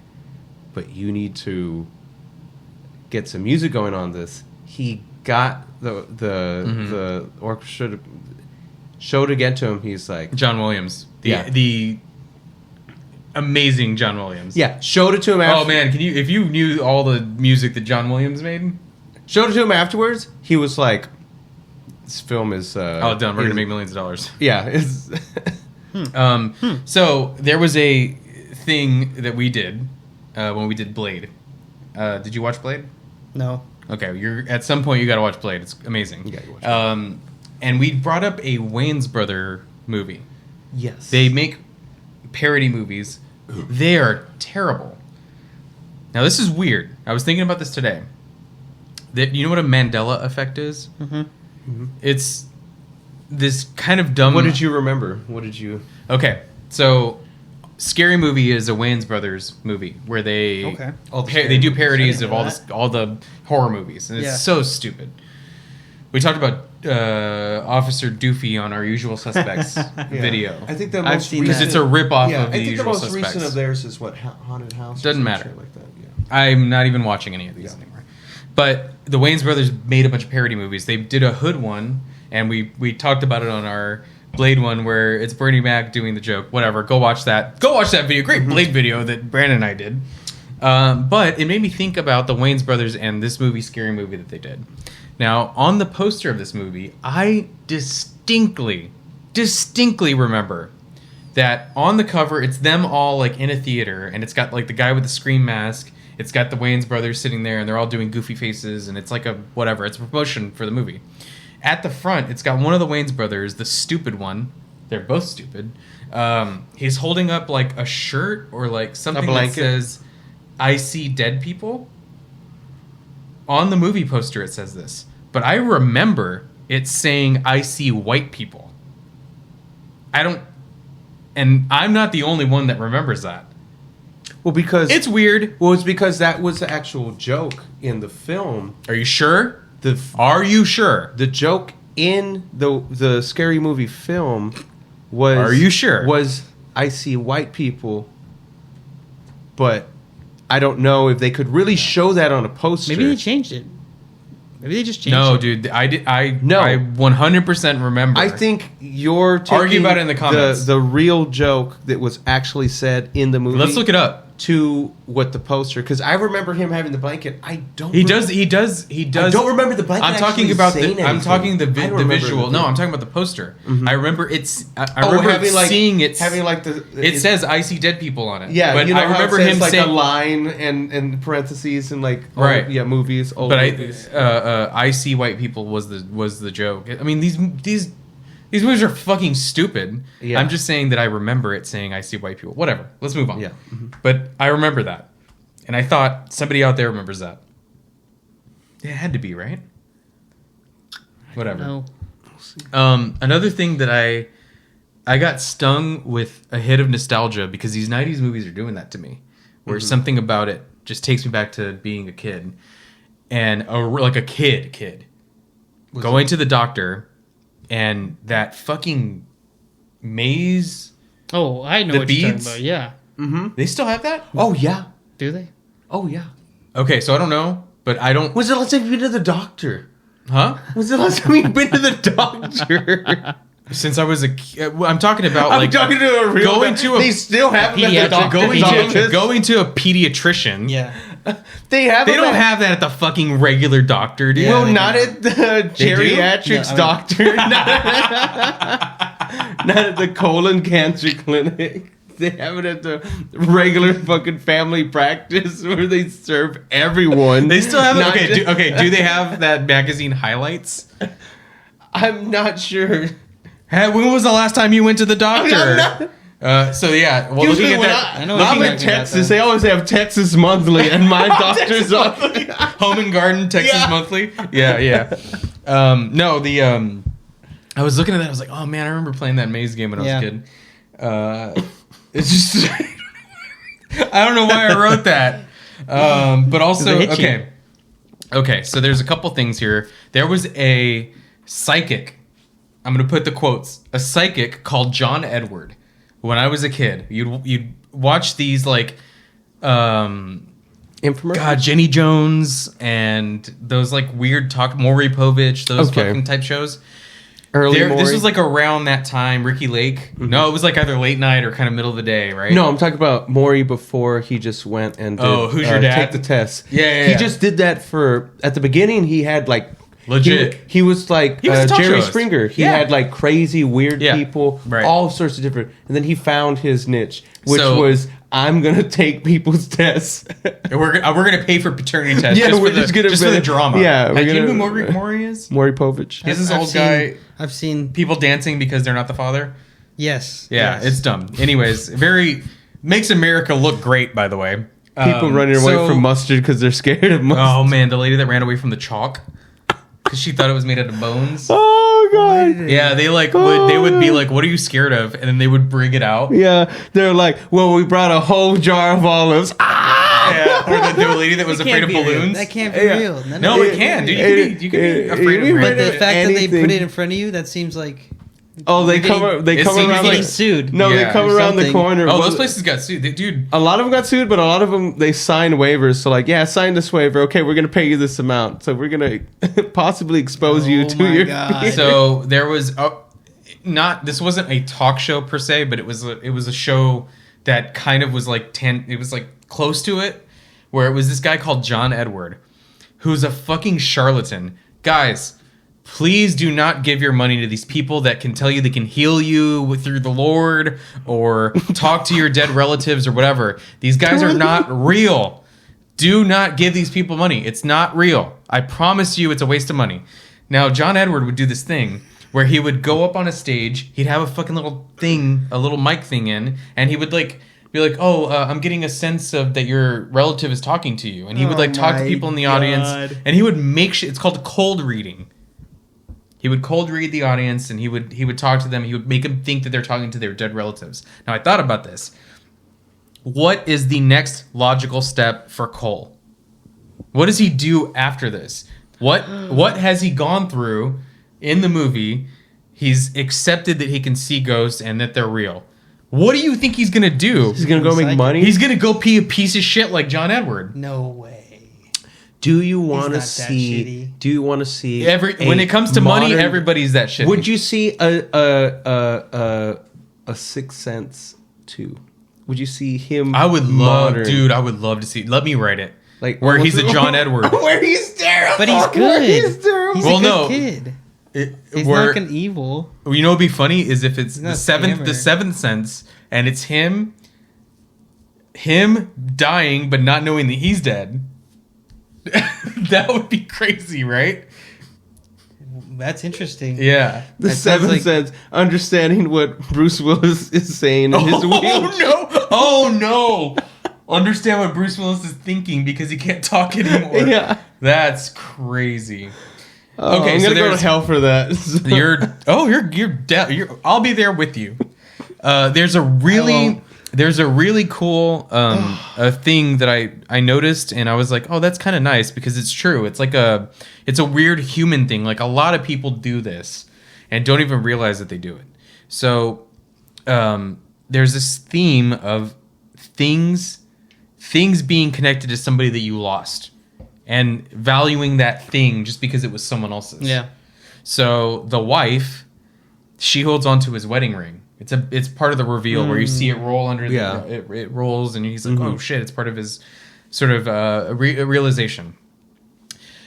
"But you need to get some music going on this." He got the orchestra to, showed it again to him. He's like, John Williams, the amazing John Williams. Yeah, showed it to him. Oh man, if you knew all the music that John Williams made, showed it to him afterwards. He was like, "This film is done. We're gonna make millions of dollars." Yeah. It's So there was a thing that we did when we did Blade. Did you watch Blade? No. Okay, at some point you got to watch Blade. It's amazing. You gotta watch it. And we brought up a Wayans brother movie. Yes. They make parody movies. They are terrible. Now this is weird. I was thinking about this today. You know what a Mandela Effect is? Mm-hmm. Mm-hmm. It's this kind of dumb... What did you remember? Okay, so Scary Movie is a Wayans Brothers movie where they they do parodies of all the horror movies, and it's so stupid. We talked about Officer Doofy on Our Usual Suspects video. I think the I've most seen Because that. it's a rip-off Yeah, of I The think the Usual most Suspects. recent of theirs is what Haunted House. or Doesn't some matter. shit like that. Yeah. I'm not even watching any of these anymore. But the Wayans brothers made a bunch of parody movies. They did a Hood one, and we talked about it on our Blade one, where it's Bernie Mac doing the joke. Whatever, go watch that. Go watch that video. Great Blade video that Brandon and I did. But it made me think about the Wayans brothers and this movie, Scary Movie, that they did. Now, on the poster of this movie, I distinctly remember that on the cover, it's them all like in a theater, and it's got like the guy with the scream mask. It's got the Wayans brothers sitting there, and they're all doing goofy faces, and it's like a whatever. It's a promotion for the movie. At the front, it's got one of the Wayans brothers, the stupid one. They're both stupid. He's holding up like a shirt or like something that says, "I see dead people." On the movie poster, it says this, but I remember it saying, "I see white people." And I'm not the only one that remembers that. Well, because It's weird. Well, it's because that was the actual joke in the film. Are you sure? The Are you sure? the joke in the Scary Movie film was. Are you sure? Was I see white people, but I don't know if they could really show that on a poster. Maybe they changed it. Maybe they just changed No, it. dude. I No. 100% remember. I think you're taking Argue about it in the comments. The real joke that was actually said in the movie. Let's look it up. To what the poster, because I remember him having the blanket. I don't. He does. I don't remember the blanket. I'm talking actually about saying the. I'm anything. talking the I don't remember visual. the No, thing. I'm talking about the poster. Mhm. I remember it's. I remember having like seeing it. having like the. It says "I see dead people" on it. Yeah, but you know I remember how it says, him like saying a line and parentheses and like Right. old, movies. Old But movies. I see white people was the joke. I mean these movies are fucking stupid. Yeah. I'm just saying that I remember it saying I see white people. Whatever. Let's move on. Yeah. But I remember that, and I thought somebody out there remembers that. It had to be right. Whatever. No. Another thing that I got stung with a hit of nostalgia because these 90s movies are doing that to me, where something about it just takes me back to being a kid, and like a kid going to the doctor, and that fucking maze. Oh, I know The what you're talking beads? about. Yeah. They still have that? Oh yeah. Do they? Oh yeah. Okay, so I don't know, but I don't. When's the last time you've been to the doctor? Huh? When's the last time you've been to the doctor? Since I was a kid, I'm talking about I'm like talking to a real. going to a They still have them at the pediatric- doctor's office. going to a pediatrician. Yeah. They have. They them don't at- have that at the fucking regular doctor, dude. Yeah, Well, they not do. at the do? geriatrics No, doctor. Not at the colon cancer clinic. They have it at the regular fucking family practice where they serve everyone. They still have it. Not Okay, just- do they have that magazine highlights? I'm not sure. Hey, when was the last time you went to the doctor? I'm not- So yeah, well, looking Usually at when that, I know what I'm you're in talking about, Texas. though. They always have Texas Monthly, and my doctor's office. Home and Garden, Texas Yeah. Monthly. Yeah. No, I was looking at that. I was like, oh man, I remember playing that maze game when I was a kid. It's just, I don't know why I wrote that. But also, They hit you. okay. So there's a couple things here. There was a psychic. I'm gonna put the quotes. A psychic called John Edward. When I was a kid, you'd watch these like, Infomercial? God, Jenny Jones and those like weird Maury Povich, those Okay. fucking type shows. Early This morning. was like around that time. Ricky Lake. No, it was like either late night or kind of middle of the day, right? No, I'm talking about Maury before he just went and did, Oh, Who's Your Dad? Take the test. Yeah, He yeah. just did that for at the beginning. He had like Legit. He was like He was a talk Jerry show host. Springer. He Yeah. had like crazy weird Yeah. people, Right. all sorts of different. And then he found his niche, which So- was I'm gonna take people's tests. And we're gonna pay for paternity tests. Yeah, just we're for the, just gonna just for the bet- drama. yeah, we're Hey, do you know gonna- who Maury is? Maury Povich. He's this I've old seen- guy. I've seen. People dancing because they're not the father. Yes. Yeah, yes. it's dumb. Anyways, makes America look great. By the way, People running away so- from mustard because they're scared of mustard. Oh man, the lady that ran away from the chalk because she thought it was made out of bones. Oh god. Yeah, they would be like, "What are you scared of?" And then they would bring it out. Yeah, they're like, well, we brought a whole jar of olives. Ah! Or the lady that was It afraid can't of be real. balloons. That can't be Yeah. real. None No, of it can, dude. You can be afraid of But the balloons. fact that they Anything. put it in front of you, that seems like Oh, they It come seems around. like- getting sued. No, Yeah. they come Or around the something. corner. Oh, Well, those places got sued. Dude, A lot of them got sued, but a lot of them they signed waivers. So like, yeah, sign this waiver. Okay, we're gonna pay you this amount. So we're gonna possibly expose you Oh to my your. God. so there was this wasn't a talk show per se, but it was a show that kind of was like it was like close to it, where it was this guy called John Edward, who's a fucking charlatan. Guys, please do not give your money to these people that can tell you they can heal you through the Lord or talk to your dead relatives or whatever. These guys are not real. Do not give these people money. It's not real. I promise you it's a waste of money. Now, John Edward would do this thing where he would go up on a stage, he'd have a fucking little thing, a little mic thing in, and he would like be like, I'm getting a sense of that your relative is talking to you. And he would like talk to my people in the audience, God. and he would make it's called cold reading. He would cold read the audience, and he would talk to them. He would make them think that they're talking to their dead relatives. Now, I thought about this. What is the next logical step for Cole? What does he do after this? What has he gone through in the movie? He's accepted that he can see ghosts and that they're real. What do you think he's gonna do? He's gonna go make Psychic. money. He's gonna go be a piece of shit like John Edward. no way. Do you want to not that see? shitty. Do you want to see? When it comes to money, modern- everybody's that shit. Would you see a Sixth Sense 2? Would you see him? I would love, modern? dude. I would love to see. Let me write it. Like where he's a John Edward. Where he's terrible. But he's Where good. he's terrible. He's Well, a good no. kid. He's Where not an evil. you know, what'd be funny is if it's He's the not a seventh scammer. sense, and it's him dying but not knowing that he's dead. That would be crazy, right? That's interesting. Yeah. The That sounds Seventh like- Sense, understanding what Bruce Willis is saying in his wheel. Oh no! Understand what Bruce Willis is thinking because he can't talk anymore. Yeah. That's crazy. Oh, Okay, I'm so gonna go to there's- hell for that. You're I'll be there with you. There's a really cool a thing that I noticed, and I was like, oh, that's kind of nice because it's true. It's like it's a weird human thing. Like a lot of people do this and don't even realize that they do it. So there's this theme of things being connected to somebody that you lost and valuing that thing just because it was someone else's. Yeah. So the wife, she holds on to his wedding ring. It's part of the reveal where you see it roll under. Yeah. It rolls, and he's like, "Oh shit!" It's part of his sort of realization.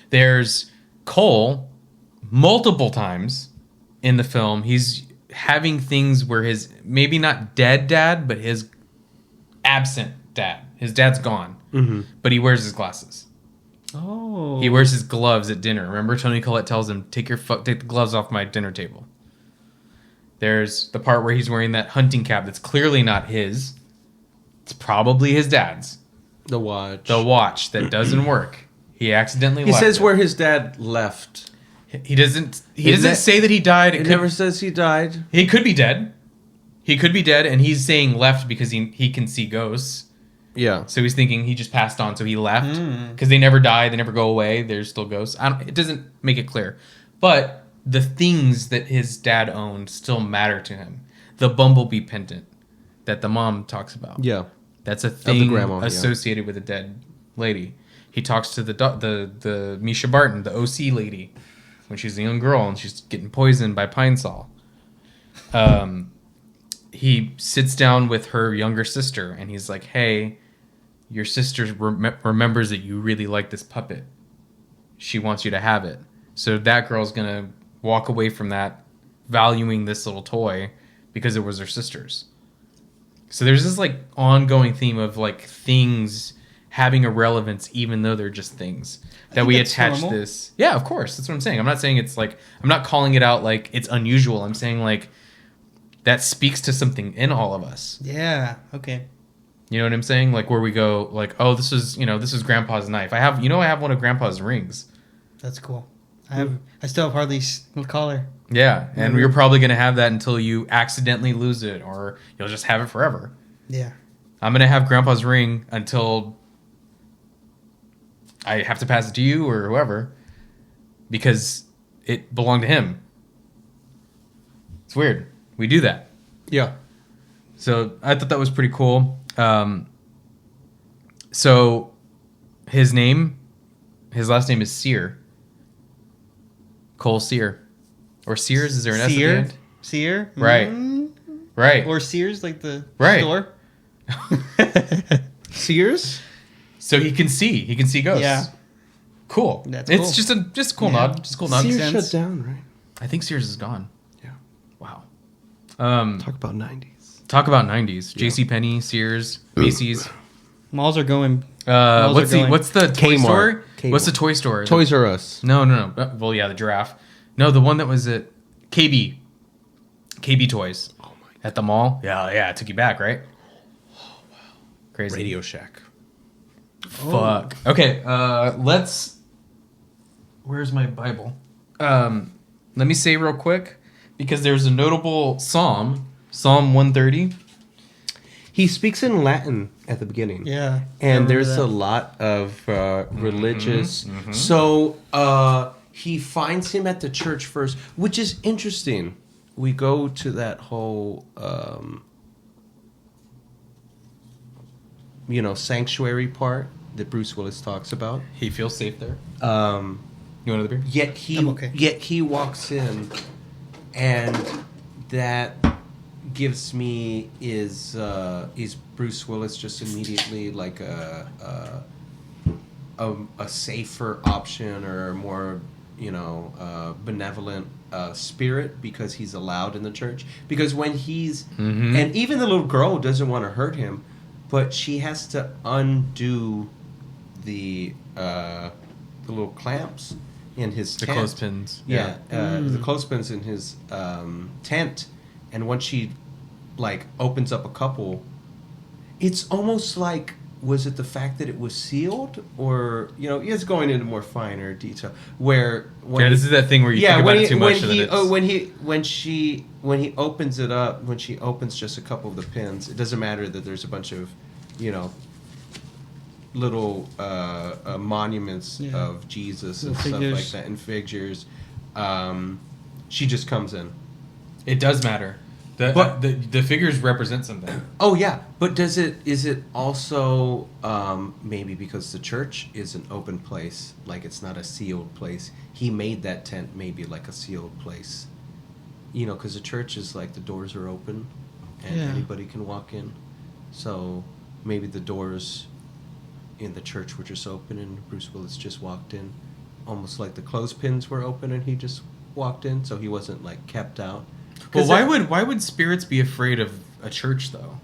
There's Cole multiple times in the film. He's having things where his maybe not dead dad, but his absent dad. His dad's gone, but he wears his glasses. Oh. He wears his gloves at dinner. Remember, Tony Collette tells him, take the gloves off my dinner table. There's the part where he's wearing that hunting cap that's clearly not his. It's probably his dad's. The watch. The watch that doesn't work. He accidentally He left says it. where his dad left. He doesn't say that he died. It never says he died. He could be dead. He could be dead, and he's saying left because he can see ghosts. Yeah. So he's thinking he just passed on, so he left because they never die, they never go away. There's still ghosts. It doesn't make it clear, but the things that his dad owned still matter to him. The bumblebee pendant that the mom talks about. Yeah. That's a thing grandma, yeah. associated with a dead lady. He talks to the Misha Barton, the OC lady, when she's a young girl and she's getting poisoned by pine sol. He sits down with her younger sister and he's like, "Hey, your sister remembers that you really like this puppet. She wants you to have it." So that girl's gonna walk away from that, valuing this little toy because it was her sister's. So there's this like ongoing theme of like things having a relevance even though they're just things that we that's attach normal. this. Yeah, of course. That's what I'm saying. I'm not saying it's like, I'm not calling it out like it's unusual. I'm saying like that speaks to something in all of us. Yeah. Okay. You know what I'm saying? Like where we go like, oh, this is grandpa's knife. I have one of grandpa's rings. That's cool. I still have Harley's collar. Yeah. And you're probably going to have that until you accidentally lose it or you'll just have it forever. Yeah. I'm going to have grandpa's ring until I have to pass it to you or whoever because it belonged to him. It's weird. We do that. Yeah. So I thought that was pretty cool. So his last name is Sear. Cole Sear. Or Sears? Is there an S at the end? Sear? Right. Right. Or Sears, like the Right. store? Sears? So he can see. He can see ghosts. Yeah. Cool. That's It's cool. just a cool Yeah. nod. Just a cool nod. Sears sense. shut down, right? I think Sears is gone. Yeah. Wow. Talk about 90s. Talk about 90s. JCPenney, Sears, Macy's. Malls are going. What's going. the toy Kmart. store? Kmart. What's the toy store? Toys R Us. No. Well, yeah, the giraffe. No, the one that was at KB. KB Toys. Oh my. At the mall. Yeah, it took you back, right? Oh wow. Crazy. Radio Shack. Fuck. Okay, let's... Where's my Bible? Let me say real quick, because there's a notable Psalm 130. He speaks in Latin at the beginning. Yeah. And there's a lot of religious. So he finds him at the church first, which is interesting. We go to that whole, sanctuary part that Bruce Willis talks about. He feels safe there. Um, You want another beer? I'm okay. Yet he walks in, and that gives me is Bruce Willis just immediately like a safer option or a more benevolent spirit because he's allowed in the church, because when he's and even the little girl doesn't want to hurt him, but she has to undo the little clamps in his The tent. clothespins. Yeah, the clothespins in his tent, and once she opens up a couple, it's almost like, was it the fact that it was sealed, or it's going into more finer detail where This is that thing where you think about it too much. when he opens it up, when she opens just a couple of the pins, it doesn't matter that there's a bunch of little monuments of Jesus and Little stuff figures. like that, and figures. She just comes in. It does matter. The figures represent something. Oh yeah, but is it also maybe because the church is an open place, like it's not a sealed place? He made that tent maybe like a sealed place, because the church is like the doors are open, and anybody can walk in. So maybe the doors in the church were just open, and Bruce Willis just walked in, almost like the clothespins were open, and he just walked in, so he wasn't kept out. Well, why would spirits be afraid of a church though?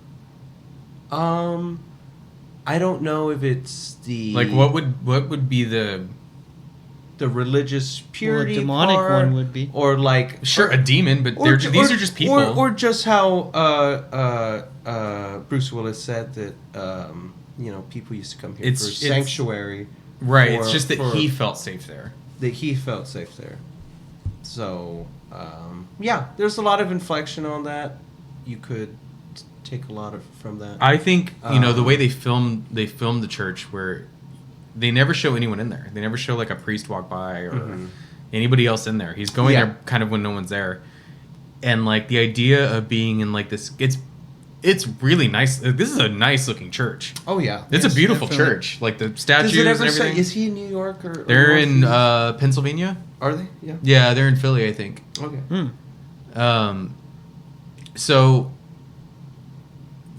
I don't know if it's the what would be the religious purity demonic part, one would be. or sure a demon, but these are just people, or just how Bruce Willis said that people used to come here for sanctuary, right? It's just that he felt safe there. So there's a lot of inflection on that. You could take a lot from that. I think the way they filmed the church, where they never show anyone in there. They never show a priest walk by or anybody else in there. He's going there kind of when no one's there, and the idea of being in this, it's really nice. This is a nice looking church. Oh yeah, it's a beautiful definitely. church. The statues Does it ever and everything. say, is he in New York or They're in Northeast? Pennsylvania. Are they? Yeah. Yeah, they're in Philly, I think. Okay. So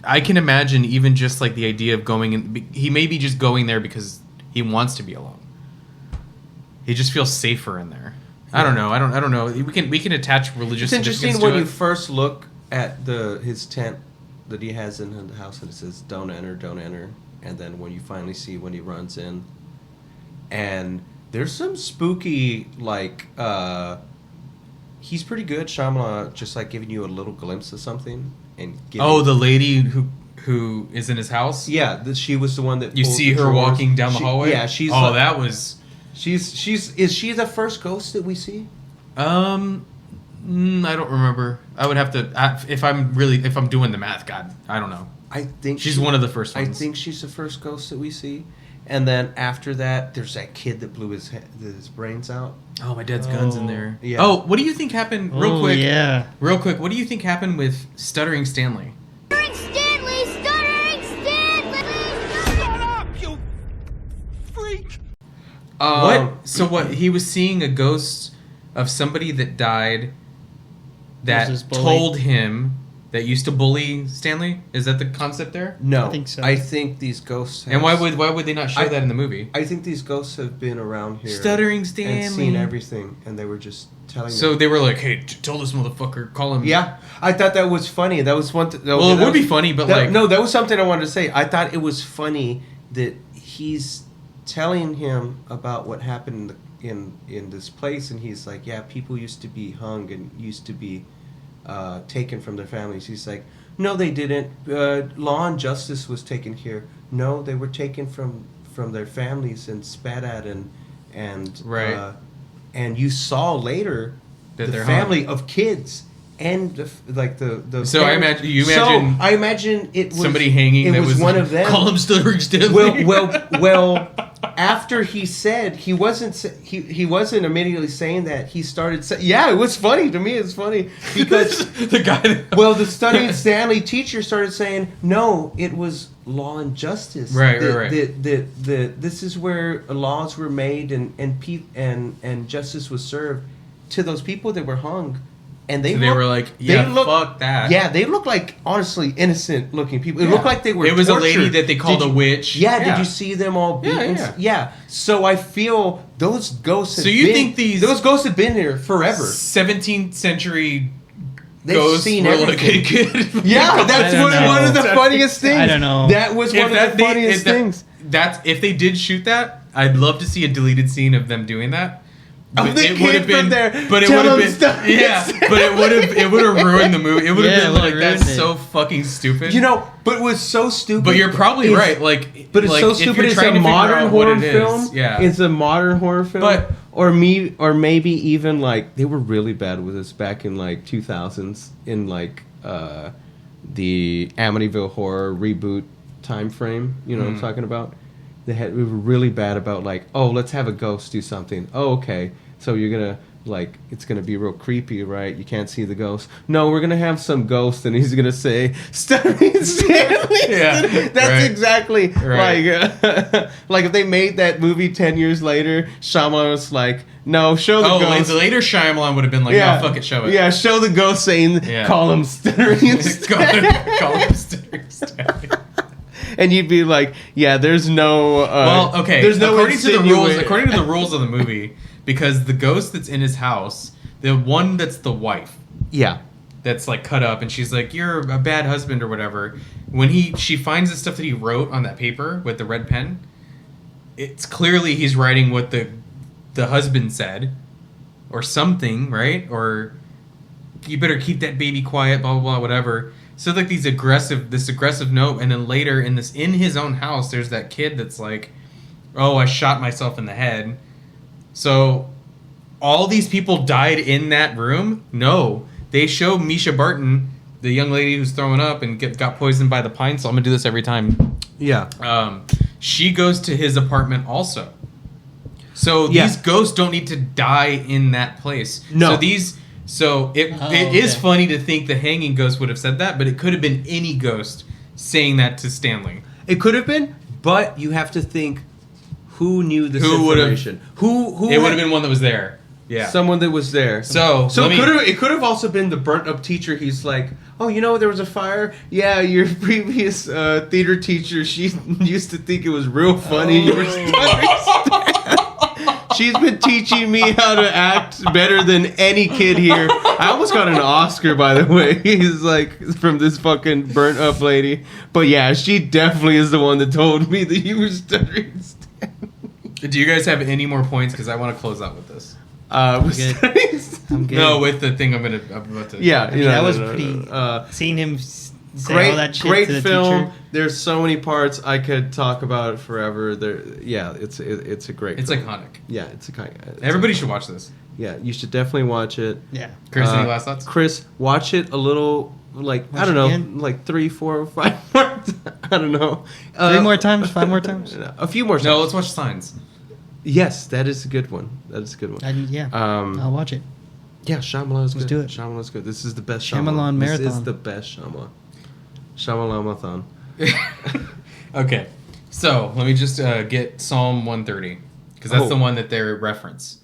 I can imagine even just the idea of going in. He may be just going there because he wants to be alone. He just feels safer in there. I don't know. I don't know. We can attach religious. It's interesting significance when to you it. first look at his tent that he has in the house, and it says "Don't enter, don't enter," and then when you finally see when he runs in, and there's some spooky he's pretty good, Shyamalan, just giving you a little glimpse of something and giving, the lady who is in his house. yeah, she was the one that You pulled see the her drawers. walking down the hallway. Yeah, she's that was. she's is she the first ghost that we see? I don't remember. I would have to if I'm doing the math. God, I don't know. I think She's one of the first ones. I think she's the first ghost that we see, And then after that, there's that kid that blew his brains out. Oh, my dad's gun's in there. Yeah. Oh, what do you think happened? Real quick. Yeah. Real quick. What do you think happened with Stuttering Stanley? Stuttering Stanley! Shut up, you freak! What? So what? He was seeing a ghost of somebody that died that Versus bully. told him that used to bully Stanley. Is that the concept there? No, I think so. I think these ghosts. And why would they not show that in the movie? I think these ghosts have been around here, Stuttering Stanley, and seen everything, and they were just telling. So them. they were like, "Hey, tell this motherfucker, call him." Yeah, I thought that was funny. That was one. Well, it would be funny, but like, no, that was something I wanted to say. I thought it was funny that he's telling him about what happened in this place, and he's like, "Yeah, people used to be hung and used to be taken from their families." He's like, "No, they didn't. Law and justice was taken here. No, they were taken from their families and spat at and Right. And you saw later That the they're family of kids and the So I parents. imagine I imagine it was somebody hanging. It that was one of them. Call him Stuttering Stanley. Well. After he said he wasn't immediately saying that, he started saying, yeah, it was funny to me. It's funny because the guy. the Stuttering Stanley teacher started saying, no, it was Law and Justice. Right. This is where laws were made and justice was served to those people that were hung. And they were like, yeah, fuck that. Yeah, they look like, honestly, innocent looking people. It looked like they were It was tortured. a lady that they called a witch. Yeah, did you see them all beaten? Yeah. So I feel those ghosts have think those ghosts have been here forever. 17th century They've ghosts seen were like, everything. hey, kid. Yeah, that's one of the funniest things. I don't know. That was one of the funniest things. If they did shoot that, I'd love to see a deleted scene of them doing that. Of the kid from there, but it would have been, but it would have ruined the movie. It would have been like, that's so fucking stupid. But it was so stupid. But you're probably right. But it's so stupid. It's a modern horror film. Yeah, it's a modern horror film. But or maybe even like they were really bad with this back in like 2000s in like the Amityville horror reboot time frame. You know what I'm talking about? We were really bad about like, oh, let's have a ghost do something. Oh, okay. So you're gonna like, it's gonna be real creepy, right? You can't see the ghost. No, we're gonna have some ghost, and he's gonna say, "Stuttering Stanley." Yeah, that's exactly like if they made that movie 10 years later, Shyamalan was like, "No, show the ghost." Oh, later Shyamalan would have been like, "No, fuck it, show it." Yeah, show the ghost saying, "Call him Stuttering Stanley." Call him Stuttering Stanley. And you'd be like, "Yeah, there's no." There's no according to the rules of the movie, because the ghost that's in his house, the one that's the wife, that's like cut up, and she's like, "You're a bad husband" or whatever. When she finds the stuff that he wrote on that paper with the red pen, it's clearly he's writing what the husband said, or something, right? Or you better keep that baby quiet, blah blah blah, whatever. So like this aggressive note, and then later in his own house, there's that kid that's like, "Oh, I shot myself in the head." So all these people died in that room? No, they show Misha Barton, the young lady who's throwing up and got poisoned by the pine. So I'm gonna do this every time. Yeah. She goes to his apartment also. So these ghosts don't need to die in that place. No. So it is funny to think the hanging ghost would have said that, but it could have been any ghost saying that to Stanley. It could have been, but you have to think who knew this information. Who it would have been one that was there. Yeah. Someone that was there. So it could have also been the burnt up teacher. He's like, "Oh, there was a fire? Yeah, your previous theater teacher, she used to think it was real funny. You were She's been teaching me how to act better than any kid here." I almost got an Oscar, by the way. He's like, from this fucking burnt up lady. But yeah, she definitely is the one that told me that you were stuttering. Do you guys have any more points? Because I want to close out with this. I'm good. No, with the thing I'm about to. Yeah, that was pretty. Seeing him say all that shit great to the film. teacher. There's so many parts I could talk about forever. It's a great. It's film. iconic. Yeah, it's iconic. Everybody should watch this. Yeah, you should definitely watch it. Yeah. Chris, any last thoughts? Chris, watch it a little, like, Watch I don't it know, again? like 3, 4, 5 more. I don't know. 3 more times? 5 more times? A few more times. No, let's watch Signs. Yes, that is a good one. That is a good one. Yeah. Um, I'll watch it. Yeah, Shyamalan is good. Let's do it. Shyamalan is good. This is the best Shyamalan Shyamalan. This is marathon. the best Shyamalan. Shyamalan-a-thon. Okay, so let me just get Psalm 130 because that's Oh. the one that they reference,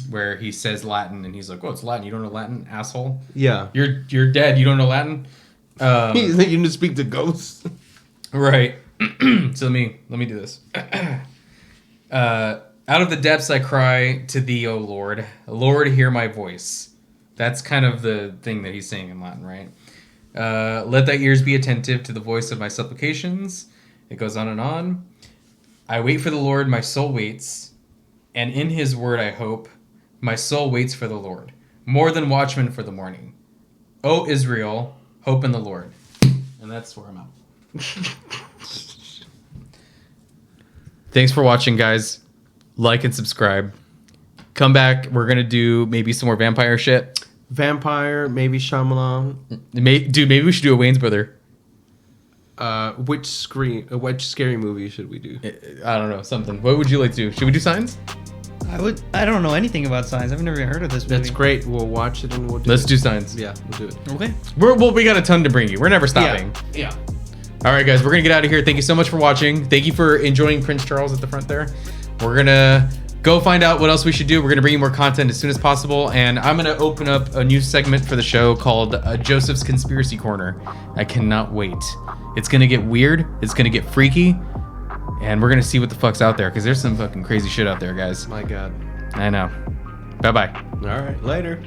where he says Latin and he's like, "Oh, it's Latin. You don't know Latin, asshole. Yeah. You're dead. You don't know Latin." You need to speak to ghosts. Right. So let me do this. Out of the depths I cry to thee, O Lord. Lord, hear my voice. That's kind of the thing that he's saying in Latin, right? Let thy ears be attentive to the voice of my supplications. It goes on and on. I wait for the Lord, my soul waits, and in his word I hope. My soul waits for the Lord, more than watchmen for the morning. O Israel, hope in the Lord. And that's where I'm at. Thanks for watching, guys. Like and subscribe. Come back. We're going to do maybe some more vampire shit. Vampire, maybe Shyamalan. Dude, maybe we should do a Wayne's Brother. Which scary movie should we do? I don't know, something. What would you like to do? Should we do Signs? I don't know anything about Signs. I've never even heard of this movie. That's great. We'll watch it and we'll do Let's it. do Signs. Yeah, we'll do it. Okay. We got a ton to bring you. We're never stopping. Yeah. All right, guys, we're going to get out of here. Thank you so much for watching. Thank you for enjoying Prince Charles at the front there. We're going to go find out what else we should do. We're going to bring you more content as soon as possible. And I'm going to open up a new segment for the show called Joseph's Conspiracy Corner. I cannot wait. It's going to get weird. It's going to get freaky. And we're going to see what the fuck's out there, because there's some fucking crazy shit out there, guys. My God. I know. Bye-bye. All right. Later.